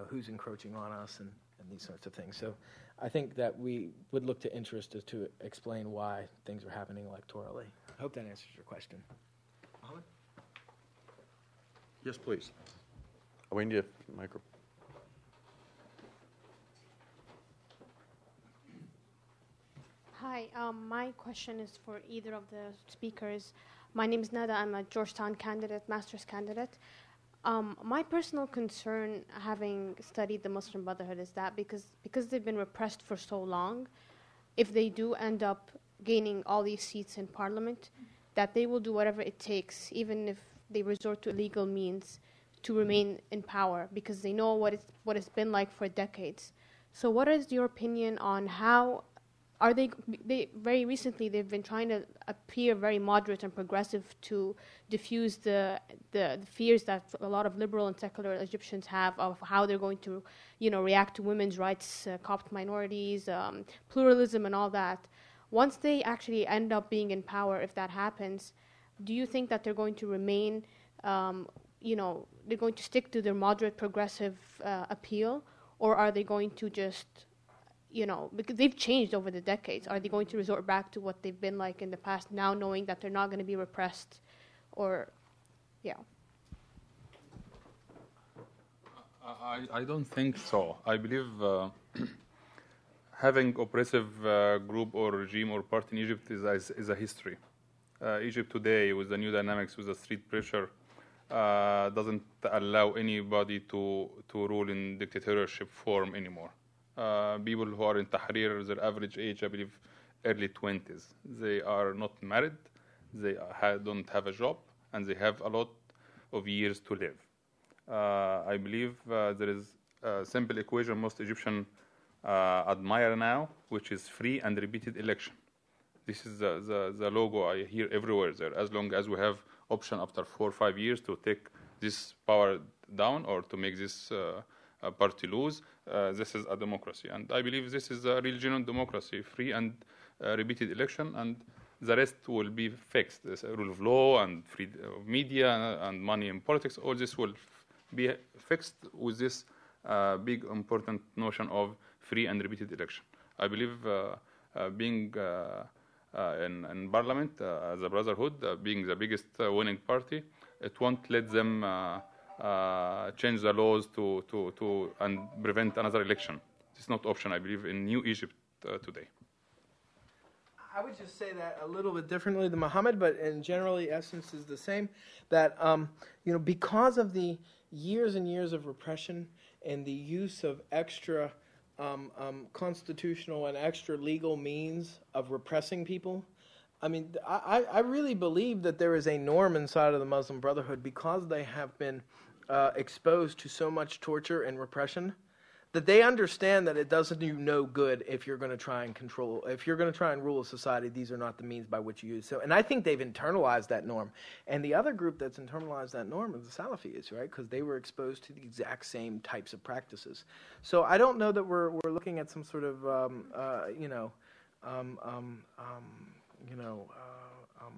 who's encroaching on us and these sorts of things. So I think that we would look to interest as to explain why things are happening electorally. I hope that answers your question. Mohamed? Yes, please. We need a microphone. Hi, my question is for either of the speakers. My name is Nada. I'm a Georgetown candidate, master's candidate. My personal concern, having studied the Muslim Brotherhood, is that because they've been repressed for so long, if they do end up gaining all these seats in parliament, that they will do whatever it takes, even if they resort to illegal means, to remain in power, because they know what it's been like for decades. So what is your opinion on how are they very recently they've been trying to appear very moderate and progressive to diffuse the fears that a lot of liberal and secular Egyptians have of how they're going to react to women's rights, Copt minorities, pluralism and all that. Once they actually end up being in power, if that happens, do you think that they're going to remain they're going to stick to their moderate progressive appeal, or are they going to just because they've changed over the decades. Are they going to resort back to what they've been like in the past now, knowing that they're not going to be repressed? Or, yeah. I don't think so. I believe having oppressive group or regime or party in Egypt is a history. Egypt today, with the new dynamics, with the street pressure, doesn't allow anybody to rule in dictatorship form anymore. People who are in Tahrir, their average age, I believe, early 20s. They are not married, they don't have a job, and they have a lot of years to live. I believe there is a simple equation most Egyptians admire now, which is free and repeated election. This is the logo I hear everywhere there. As long as we have option after 4 or 5 years to take this power down or to make this party lose, this is a democracy. And I believe this is a real genuine democracy, free and repeated election, and the rest will be fixed. There's a rule of law and freedom of media and money in politics. All this will be fixed with this big important notion of free and repeated election. I believe being in parliament as a brotherhood, being the biggest winning party, it won't let them change the laws to and prevent another election. It's not option, I believe, in New Egypt today. I would just say that a little bit differently than Mohamed, but in generally essence is the same. That because of the years and years of repression and the use of extra constitutional and extra legal means of repressing people, I mean, I really believe that there is a norm inside of the Muslim Brotherhood, because they have been exposed to so much torture and repression, that they understand that it doesn't do no good if you're going to try and control, if you're going to try and rule a society. These are not the means by which you use. So, and I think they've internalized that norm. And the other group that's internalized that norm is the Salafis, right? Because they were exposed to the exact same types of practices. So I don't know that we're looking at some sort of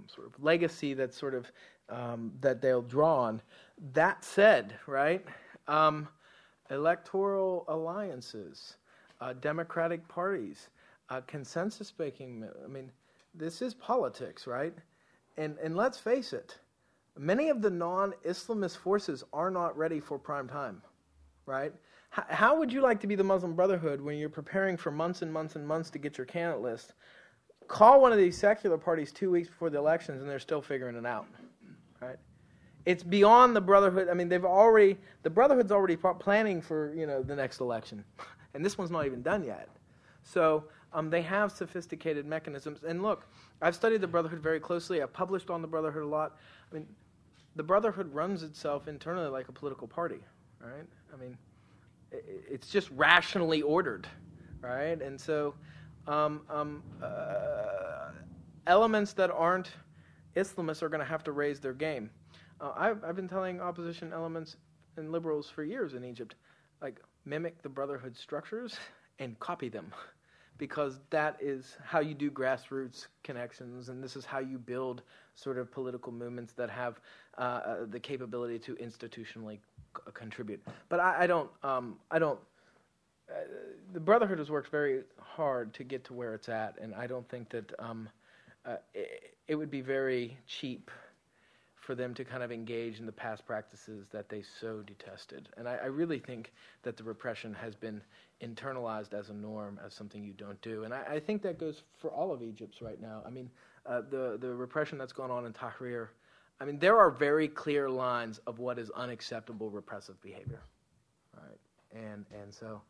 sort of legacy that's sort of that they'll draw on. That said, right? Electoral alliances, democratic parties, consensus making. I mean, this is politics, right? And let's face it, many of the non-Islamist forces are not ready for prime time, right? How would you like to be the Muslim Brotherhood when you're preparing for months and months and months to get your candidate list? Call one of these secular parties 2 weeks before the elections and they're still figuring it out, right? It's beyond the Brotherhood. I mean, the Brotherhood's already planning for, the next election. And this one's not even done yet. So they have sophisticated mechanisms. And look, I've studied the Brotherhood very closely. I've published on the Brotherhood a lot. I mean, the Brotherhood runs itself internally like a political party, right? I mean, it's just rationally ordered, right? And so elements that aren't Islamists are going to have to raise their game. I've been telling opposition elements and liberals for years in Egypt, like, mimic the Brotherhood structures and copy them, because that is how you do grassroots connections, and this is how you build sort of political movements that have the capability to institutionally contribute. But I don't. The Brotherhood has worked very hard to get to where it's at, and I don't think that it would be very cheap for them to kind of engage in the past practices that they so detested. And I really think that the repression has been internalized as a norm, as something you don't do. And I think that goes for all of Egypt right now. I mean, the repression that's gone on in Tahrir, I mean, there are very clear lines of what is unacceptable repressive behavior, right? And so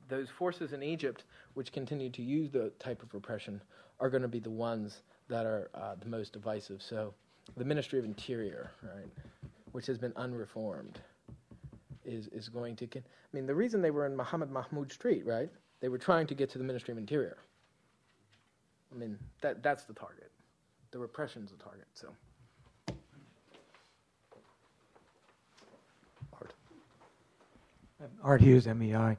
those forces in Egypt which continue to use the type of repression are going to be the ones that are the most divisive. So the Ministry of Interior, right, which has been unreformed, is going to... I mean, the reason they were in Mohammed Mahmoud Street, right, they were trying to get to the Ministry of Interior. I mean, that's the target. The repression's the target, so... Art Hughes, MEI.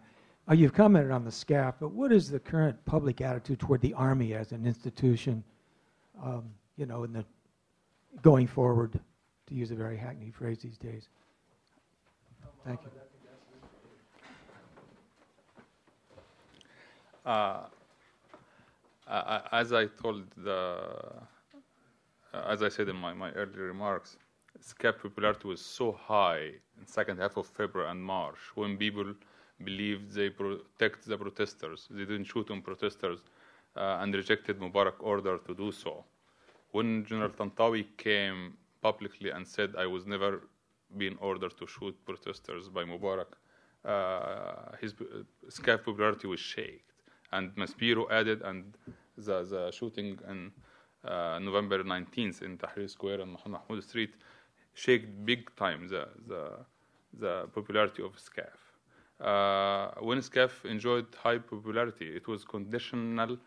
You've commented on the SCAF, but what is the current public attitude toward the Army as an institution, in the going forward, to use a very hackneyed phrase these days? Thank you. As I told as I said in my earlier remarks, SCAF popularity was so high in second half of February and March when people believed they protect the protesters. They didn't shoot on protesters and rejected Mubarak order to do so. When General Tantawi came publicly and said, I was never being ordered to shoot protesters by Mubarak, his SCAF popularity was shaken. And Maspero added, and the shooting on November 19th in Tahrir Square and Mohamed Mahmoud Street shaked big time the popularity of SCAF. When SCAF enjoyed high popularity, it was conditional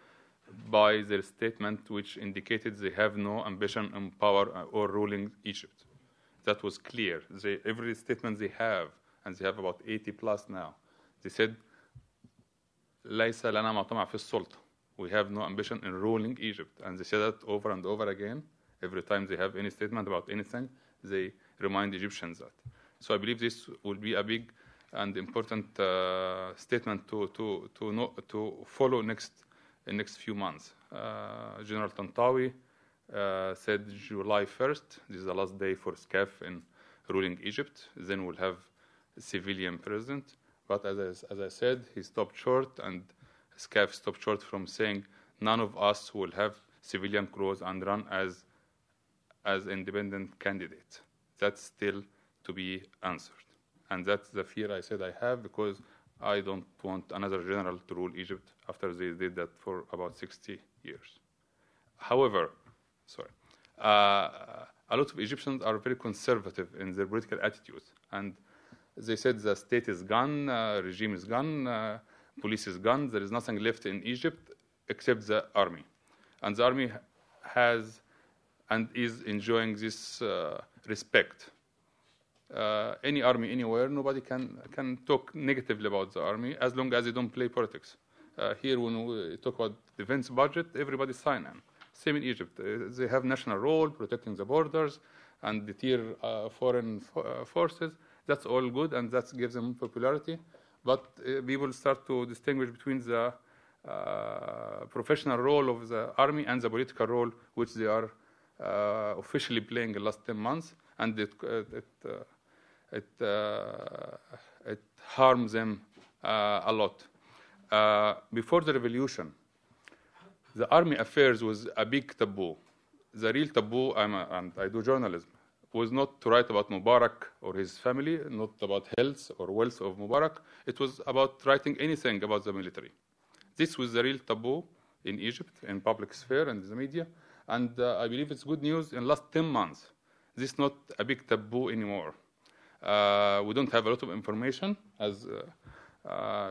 by their statement which indicated they have no ambition in power or ruling Egypt. That was clear. Every statement they have, and they have about 80 plus now, they said, ليس لنا مطمع في السلطة. We have no ambition in ruling Egypt. And they say that over and over again. Every time they have any statement about anything, they remind Egyptians that. So I believe this will be a big and important statement to follow in next few months. General Tantawi said July 1st, this is the last day for SCAF in ruling Egypt. Then we'll have a civilian president. But as I said, he stopped short, and SCAF stopped short from saying none of us will have civilian crews and run as independent candidates. That's still to be answered. And that's the fear I said I have, because I don't want another general to rule Egypt after they did that for about 60 years. However, a lot of Egyptians are very conservative in their political attitudes. And they said the state is gone, regime is gone, police is gone, there is nothing left in Egypt except the army. And the army has and is enjoying this respect. Any army anywhere, nobody can talk negatively about the army as long as they don't play politics. Here, when we talk about defense budget, everybody sign in. Same in Egypt. They have national role, protecting the borders, and deter foreign forces. That's all good, and that gives them popularity. But people start to distinguish between the professional role of the army and the political role which they are officially playing in the last 10 months, and it harms them a lot. Before the revolution, the army affairs was a big taboo. The real taboo, and I do journalism, was not to write about Mubarak or his family, not about health or wealth of Mubarak. It was about writing anything about the military. This was the real taboo in Egypt, in public sphere and the media. And I believe it's good news in the last 10 months. This is not a big taboo anymore. We don't have a lot of information, as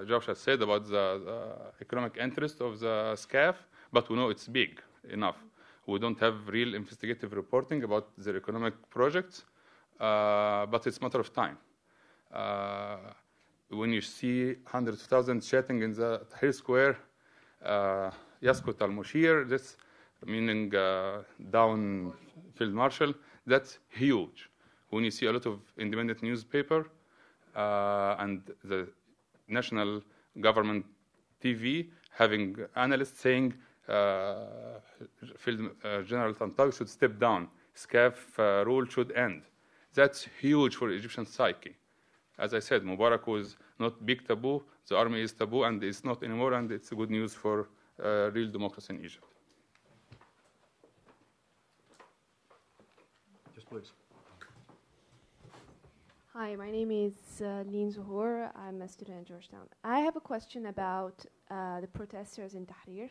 Josh has said, about the economic interest of the SCAF, but we know it's big enough. We don't have real investigative reporting about their economic projects, but it's a matter of time. When you see hundreds of thousands chatting in the Tahrir Square, Yaskut al-Mushir, that's meaning down Field Marshal, that's huge. When you see a lot of independent newspaper and the national government TV having analysts saying General Tantawi should step down, SCAF rule should end. That's huge for Egyptian psyche. As I said, Mubarak was not big taboo, the army is taboo, and it's not anymore, and it's good news for real democracy in Egypt. Yes, please. Hi, my name is Lin Zuhur. I'm a student at Georgetown. I have a question about the protesters in Tahrir.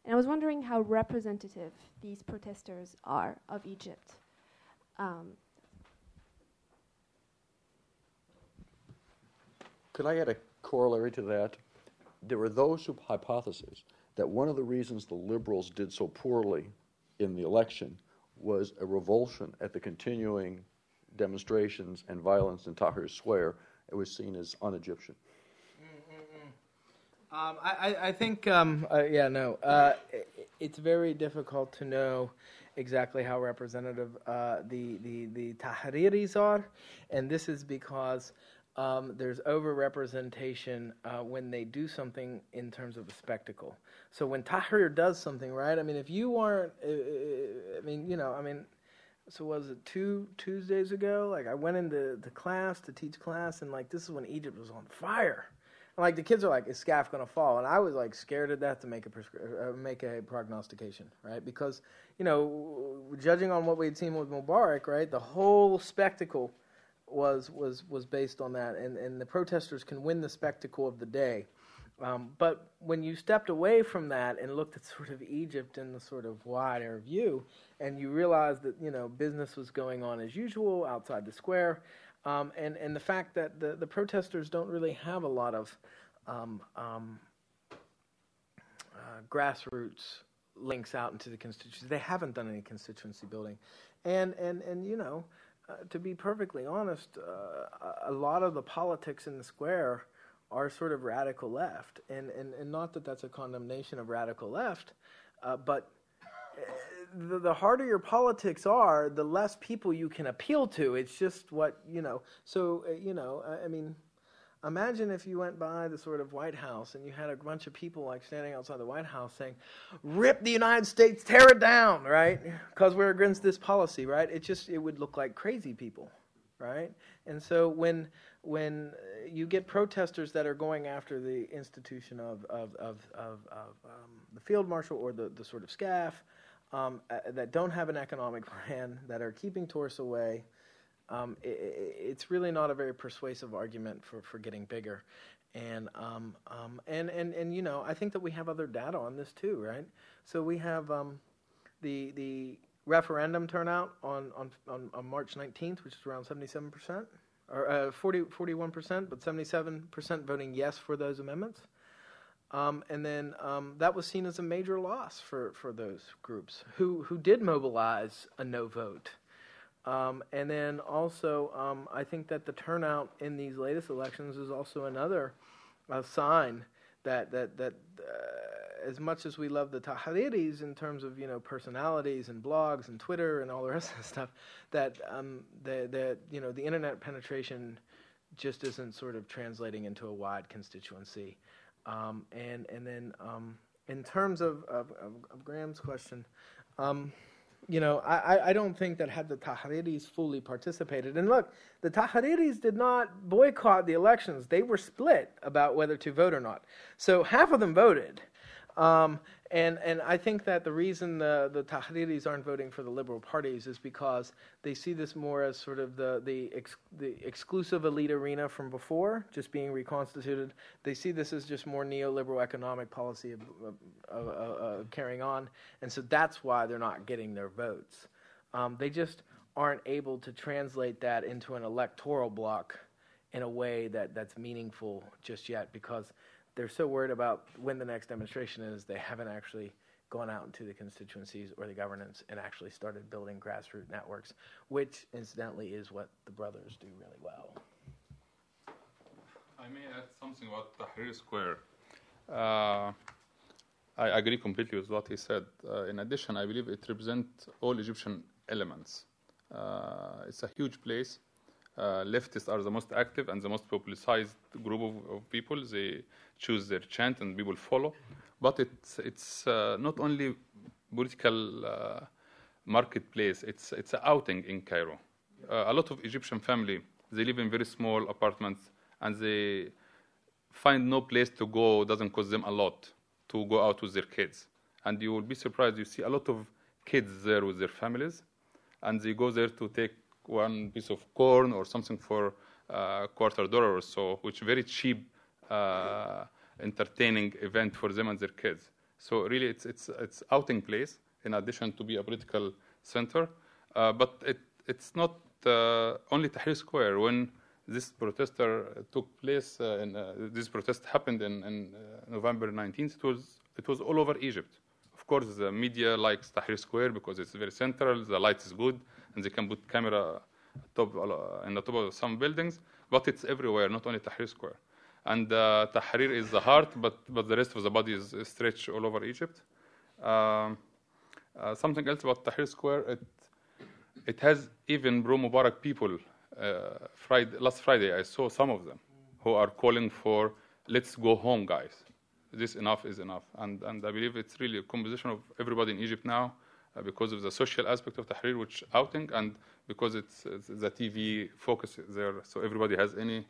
And I was wondering how representative these protesters are of Egypt. Could I add a corollary to that? There were those who hypothesized that one of the reasons the liberals did so poorly in the election was a revulsion at the continuing demonstrations and violence in Tahrir Square. It was seen as un-Egyptian. I think, it's very difficult to know exactly how representative the Tahriris are, and this is because there's overrepresentation when they do something in terms of a spectacle. So when Tahrir does something, right? I mean, if you aren't, so was it 2 Tuesdays ago? Like I went into the class to teach class, and like this is when Egypt was on fire. And like the kids are like, is SCAF going to fall? And I was like scared to death to make a prognostication, right? Because judging on what we had seen with Mubarak, right, the whole spectacle was based on that, and the protesters can win the spectacle of the day. But when you stepped away from that and looked at sort of Egypt in the sort of wider view, and you realized that business was going on as usual outside the square, and the fact that the protesters don't really have a lot of grassroots links out into the constituency. They haven't done any constituency building, and to be perfectly honest, a lot of the politics in the square are sort of radical left, and not that that's a condemnation of radical left, but the harder your politics are, the less people you can appeal to. It's just what, So, I mean, imagine if you went by the sort of White House and you had a bunch of people like standing outside the White House saying, rip the United States, tear it down, right? Because we're against this policy, right? It would look like crazy people, right? And so when you get protesters that are going after the institution of the field marshal or the sort of SCAF, that don't have an economic plan, that are keeping tourists away, it's really not a very persuasive argument for getting bigger. And I think that we have other data on this too, right? So we have the referendum turnout on March 19th, which is around 77%, or 41%, but 77% voting yes for those amendments. And then that was seen as a major loss for those groups who did mobilize a no vote. And then also, I think that the turnout in these latest elections is also another sign that as much as we love the Tahriris in terms of personalities and blogs and Twitter and all the rest of the stuff, that the internet penetration just isn't sort of translating into a wide constituency. And then in terms of Graham's question, I don't think that had the Tahriris fully participated. And look, the Tahriris did not boycott the elections. They were split about whether to vote or not. So half of them voted. And I think that the reason the Tahriris aren't voting for the liberal parties is because they see this more as sort of the exclusive elite arena from before, just being reconstituted. They see this as just more neoliberal economic policy of carrying on, and so that's why they're not getting their votes. They just aren't able to translate that into an electoral bloc in a way that's meaningful just yet, because they're so worried about when the next demonstration is, they haven't actually gone out into the constituencies or the governance and actually started building grassroots networks, which incidentally is what the brothers do really well. I may add something about Tahrir Square. I agree completely with what he said. In addition, I believe it represents all Egyptian elements. It's a huge place. Leftists are the most active and the most publicized group of people. They choose their chant and people follow. But it's not only political marketplace. It's an outing in Cairo. A lot of Egyptian family, they live in very small apartments and they find no place to go. Doesn't cost them a lot to go out with their kids. And you will be surprised. You see a lot of kids there with their families, and they go there to take one piece of corn or something for $250 or so, which is very cheap, entertaining event for them and their kids. So really, it's outing place in addition to be a political center. But it's not only Tahrir Square. When this protester took place, this protest happened in November 19th. It was all over Egypt. Of course, the media likes Tahrir Square because it's very central. The light is good, and they can put camera in the top of some buildings. But it's everywhere, not only Tahrir Square. And Tahrir is the heart, but the rest of the body is stretched all over Egypt. Something else about Tahrir Square, it has even pro-Mubarak people last Friday, I saw some of them who are calling for, let's go home, guys. This enough is enough. And I believe it's really a composition of everybody in Egypt now because of the social aspect of Tahrir, which outing, and because it's the TV focus there. So everybody has any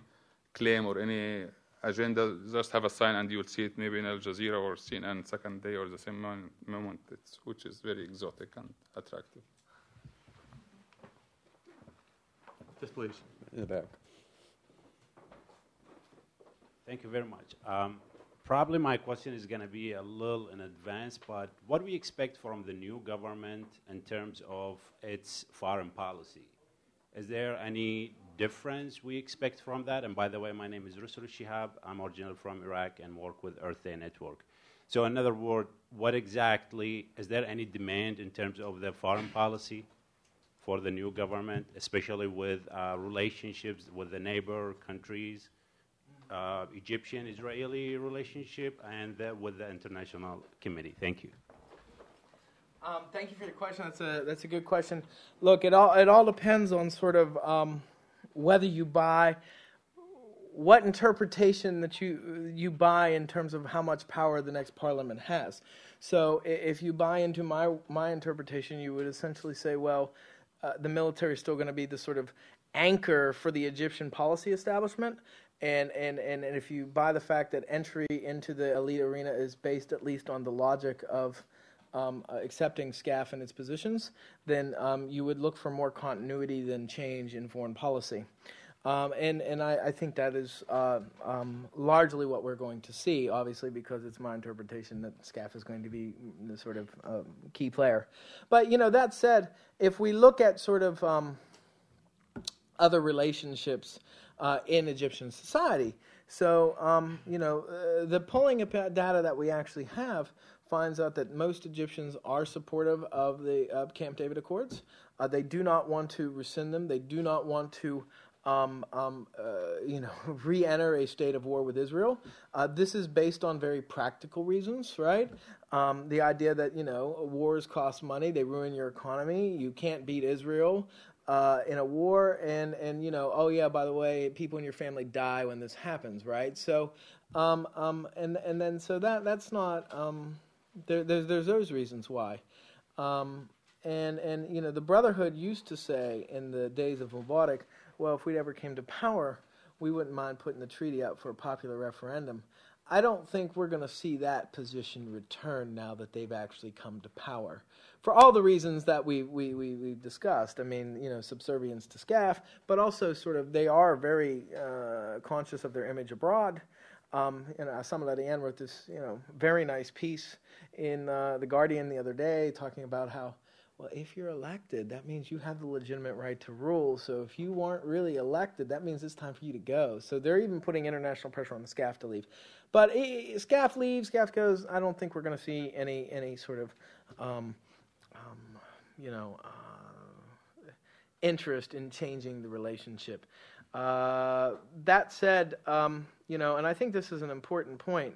claim or any agenda, just have a sign and you will see it maybe in Al Jazeera or CNN second day or the same moment, which is very exotic and attractive. Yes, please, in the back. Thank you very much. Probably my question is going to be a little in advance, but what do we expect from the new government in terms of its foreign policy? Is there any difference we expect from that? And by the way, my name is Rusul Shihab. I'm originally from Iraq and work with Earth Day Network. So in other words, what exactly, is there any demand in terms of the foreign policy for the new government, especially with relationships with the neighbor countries, Egyptian-Israeli relationship, and with the international committee? Thank you. Thank you for your question. That's a good question. Look, it all depends on sort of whether you buy, what interpretation that you buy in terms of how much power the next parliament has. So if you buy into my interpretation, you would essentially say, well, the military is still going to be the sort of anchor for the Egyptian policy establishment. And if you buy the fact that entry into the elite arena is based at least on the logic of accepting SCAF and its positions, then you would look for more continuity than change in foreign policy. And I think that is largely what we're going to see, obviously, because it's my interpretation that SCAF is going to be the sort of key player. But, that said, if we look at sort of other relationships in Egyptian society, so, the polling data that we actually have finds out that most Egyptians are supportive of the Camp David Accords. They do not want to rescind them. They do not want to re-enter a state of war with Israel. This is based on very practical reasons, right? The idea that, wars cost money, they ruin your economy, you can't beat Israel in a war, and oh yeah, by the way, people in your family die when this happens, right? So, and then so that's not, there's those reasons why. And the Brotherhood used to say in the days of Mubarak, well, if we ever came to power, we wouldn't mind putting the treaty out for a popular referendum. I don't think we're going to see that position return now that they've actually come to power, for all the reasons that we discussed. I mean, subservience to SCAF, but also sort of they are very conscious of their image abroad. Samuel Adian wrote this, very nice piece in The Guardian the other day talking about how, well, if you're elected, that means you have the legitimate right to rule. So if you weren't really elected, that means it's time for you to go. So they're even putting international pressure on the SCAF to leave. But SCAF leaves, SCAF goes. I don't think we're going to see any sort of, interest in changing the relationship. That said, and I think this is an important point.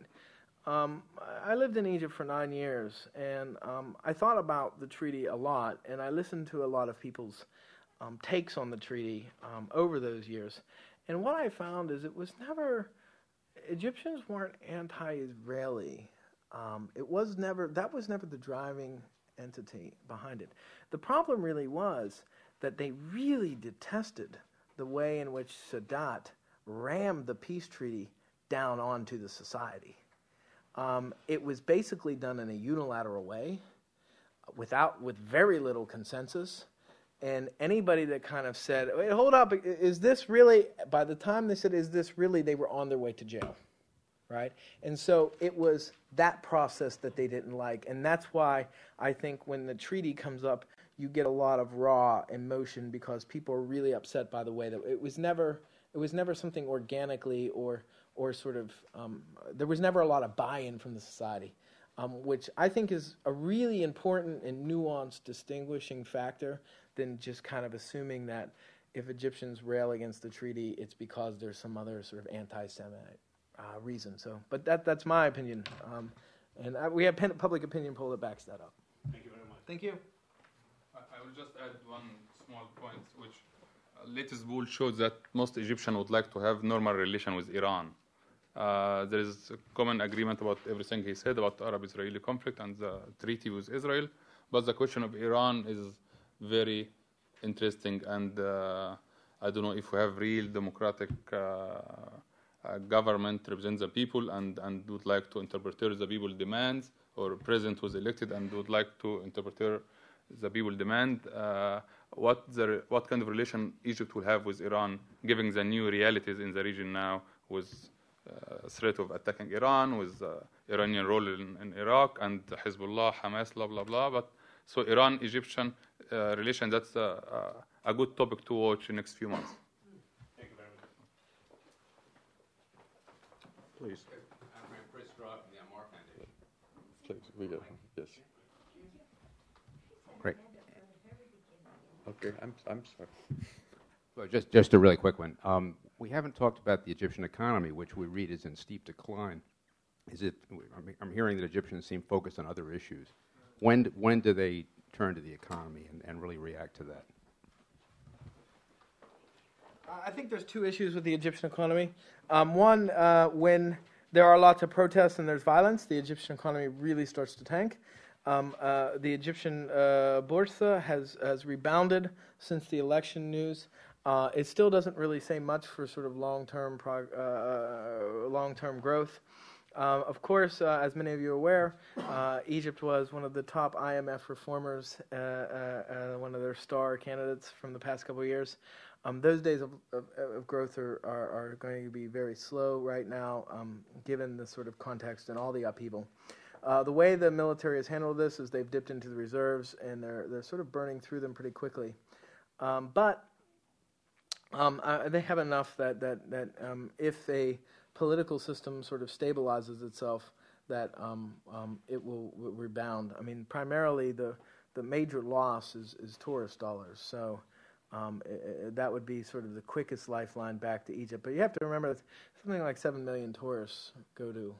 I lived in Egypt for 9 years, and I thought about the treaty a lot, and I listened to a lot of people's takes on the treaty over those years. And what I found is Egyptians weren't anti-Israeli. That was never the driving entity behind it. The problem really was that they really detested the way in which Sadat rammed the peace treaty down onto the society. It was basically done in a unilateral way, with very little consensus, and anybody that kind of said, "Wait, hold up, is this really?" By the time they said, "Is this really?" they were on their way to jail, right? And so it was that process that they didn't like, and that's why I think when the treaty comes up, you get a lot of raw emotion because people are really upset by the way that it was never something organically or sort of, there was never a lot of buy-in from the society, which I think is a really important and nuanced distinguishing factor than just kind of assuming that if Egyptians rail against the treaty, it's because there's some other sort of anti-Semitic reason. So, but that's my opinion, and we have public opinion poll that backs that up. Thank you very much. Thank you. I will just add one small point, which Latest poll shows that most Egyptians would like to have normal relation with Iran. There is a common agreement about everything he said about the Arab-Israeli conflict and the treaty with Israel, but the question of Iran is very interesting, and I don't know if we have real democratic government represents the people and would like to interpret the people's demands, or a president was elected and would like to interpret the people demand. What kind of relation Egypt will have with Iran, given the new realities in the region now, with threat of attacking Iran, with Iranian role in Iraq, and Hezbollah, Hamas, blah, blah, blah. But so Iran-Egyptian relation, that's a good topic to watch in the next few months. Thank you very much. Please. I'm Chris Rock from the Amar Foundation. Please, we go. Yes. Great. Okay, I'm sorry. Well, just a really quick one. We haven't talked about the Egyptian economy, which we read is in steep decline. I'm hearing that Egyptians seem focused on other issues. When do they turn to the economy and really react to that? I think there's two issues with the Egyptian economy. One, when there are lots of protests and there's violence, the Egyptian economy really starts to tank. The Egyptian boursa has rebounded since the election news. It still doesn't really say much for sort of long-term growth. Of course, as many of you are aware, Egypt was one of the top IMF reformers, one of their star candidates from the past couple of years. Those days of growth are going to be very slow right now, given the sort of context and all the upheaval. The way the military has handled this is they've dipped into the reserves, and they're sort of burning through them pretty quickly. But they have enough that if a political system sort of stabilizes itself, that it will rebound. I mean, primarily the major loss is tourist dollars. So that would be sort of the quickest lifeline back to Egypt. But you have to remember that something like 7 million tourists go to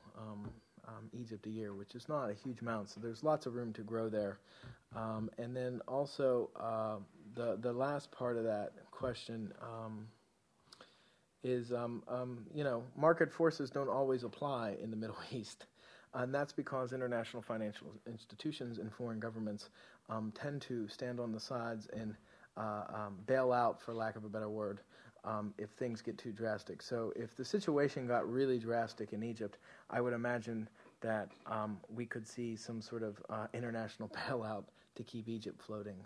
Egypt a year, which is not a huge amount. So there's lots of room to grow there. And then also the last part of that question is, market forces don't always apply in the Middle East. And that's because international financial institutions and foreign governments tend to stand on the sides and bail out, for lack of a better word, if things get too drastic. So if the situation got really drastic in Egypt, I would imagine that we could see some sort of international bailout to keep Egypt floating.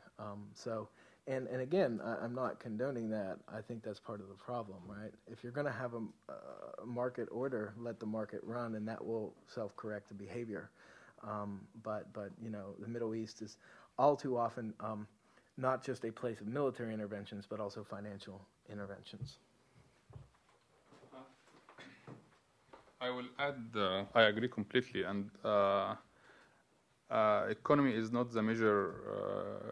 And again, I'm not condoning that. I think that's part of the problem, right? If you're going to have a market order, let the market run, and that will self-correct the behavior. But the Middle East is all too often not just a place of military interventions, but also financial interventions. I will add, I agree completely, and economy is not the major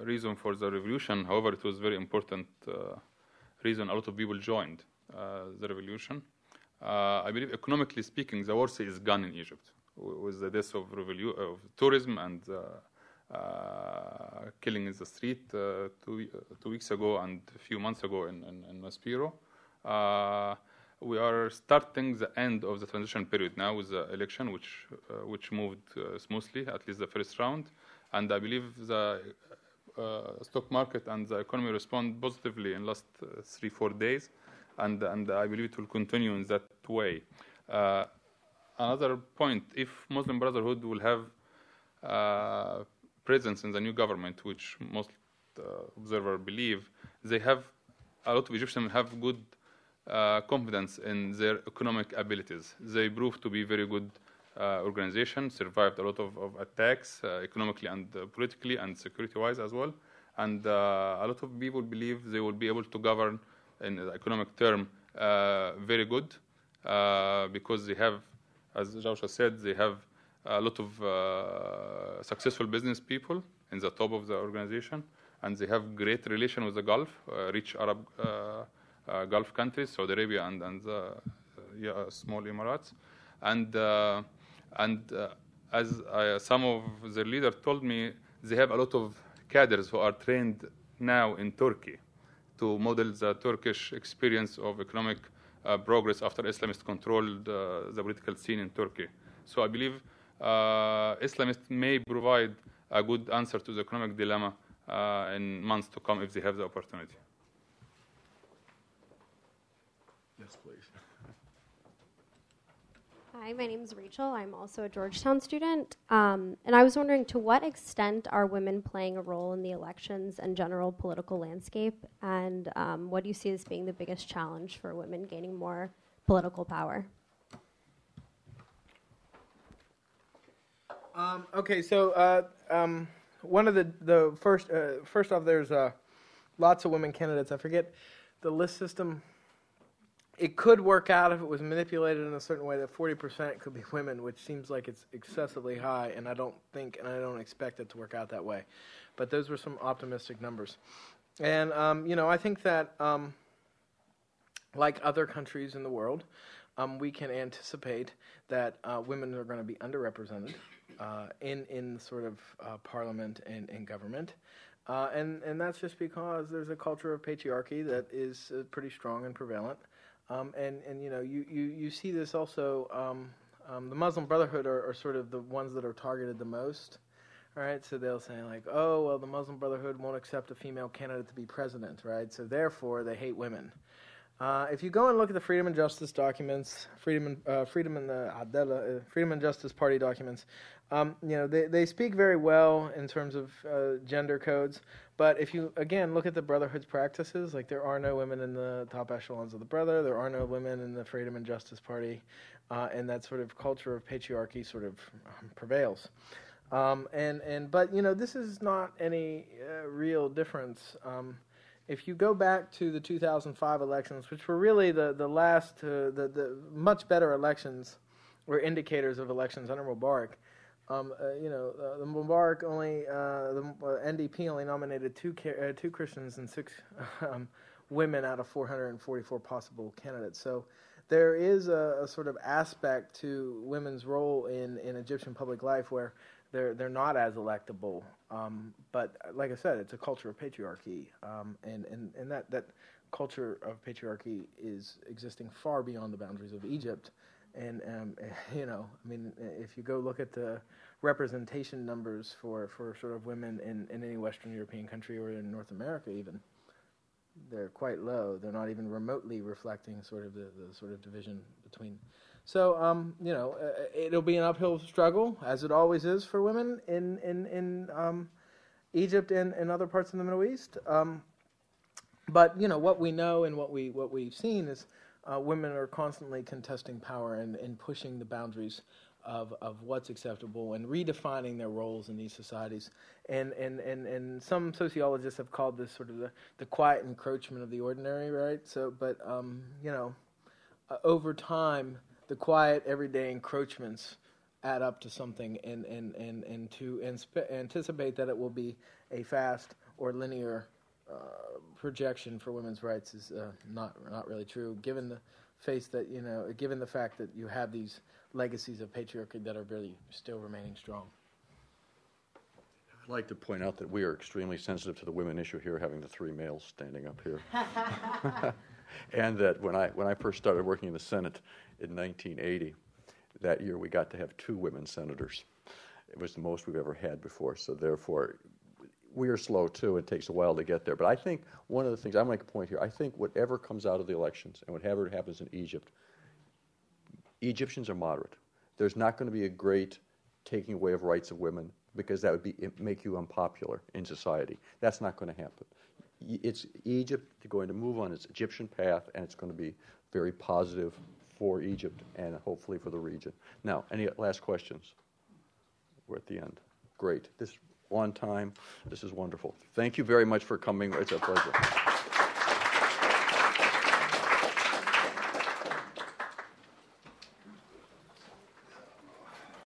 reason for the revolution. However, it was very important reason a lot of people joined the revolution. I believe, economically speaking, the worst is gone in Egypt with the death of tourism and killing in the street 2 weeks ago and a few months ago in Maspero. We are starting the end of the transition period now with the election, which moved smoothly, at least the first round. And I believe the stock market and the economy respond positively in the last 3-4 days. And I believe it will continue in that way. Another point, if Muslim Brotherhood will have presence in the new government, which most observers believe, they have, a lot of Egyptians have good confidence in their economic abilities. They proved to be very good organization, survived a lot of attacks economically and politically and security-wise as well. And a lot of people believe they will be able to govern in the economic term very good because they have, as Joshua said, they have a lot of successful business people in the top of the organization, and they have great relation with the Gulf, rich Arab Gulf countries, Saudi Arabia and the small Emirates, and as some of their leaders told me, they have a lot of cadres who are trained now in Turkey to model the Turkish experience of economic progress after Islamists controlled the political scene in Turkey. So I believe Islamists may provide a good answer to the economic dilemma in months to come if they have the opportunity. Yes, please. Hi, my name is Rachel. I'm also a Georgetown student. And I was wondering, to what extent are women playing a role in the elections and general political landscape? And what do you see as being the biggest challenge for women gaining more political power? Okay, so one of the first off, there's lots of women candidates. I forget the list system. It could work out if it was manipulated in a certain way that 40% could be women, which seems like it's excessively high, and I don't think and I don't expect it to work out that way. But those were some optimistic numbers. And, I think that like other countries in the world, we can anticipate that women are going to be underrepresented in sort of parliament and government. And that's just because there's a culture of patriarchy that is pretty strong and prevalent. You see this also. The Muslim Brotherhood are sort of the ones that are targeted the most. All right, so they'll say like, oh, well, the Muslim Brotherhood won't accept a female candidate to be president, right? So therefore, they hate women. If you go and look at the Freedom and Justice documents, Freedom and Justice Party documents, they speak very well in terms of gender codes. But if you, again, look at the Brotherhood's practices, like there are no women in the top echelons of the Brother, there are no women in the Freedom and Justice Party, and that sort of culture of patriarchy sort of prevails. But this is not any real difference. If you go back to the 2005 elections, which were really the last, the much better elections, or indicators of elections under Mubarak, the Mubarak only, the NDP only nominated two Christians and 6 women out of 444 possible candidates. So there is a sort of aspect to women's role in Egyptian public life where they're not as electable. But like I said, it's a culture of patriarchy, and that culture of patriarchy is existing far beyond the boundaries of Egypt. And if you go look at the representation numbers for sort of women in any Western European country or in North America even, they're quite low. They're not even remotely reflecting sort of the sort of division between. So it'll be an uphill struggle, as it always is for women in Egypt and other parts of the Middle East. But what we know and what we've seen is women are constantly contesting power and pushing the boundaries of what's acceptable and redefining their roles in these societies. And some sociologists have called this sort of the quiet encroachment of the ordinary, right? So, but over time, the quiet everyday encroachments add up to something, and to anticipate that it will be a fast or linear projection for women's rights is not really true, given the given the fact that you have these legacies of patriarchy that are really still remaining strong. I'd like to point out that we are extremely sensitive to the women issue here, having the 3 males standing up here. And that when I first started working in the Senate in 1980, that year we got to have 2 women senators. It was the most we've ever had before, so therefore we are slow too. It takes a while to get there. But I think one of the things, I'll make a point here, I think whatever comes out of the elections and whatever happens in Egypt, Egyptians are moderate. There's not going to be a great taking away of rights of women, because that would make you unpopular in society. That's not going to happen. It's Egypt going to move on its Egyptian path, and it's going to be very positive for Egypt and hopefully for the region. Now, any last questions? We're at the end. Great. This on time. This is wonderful. Thank you very much for coming. It's a pleasure.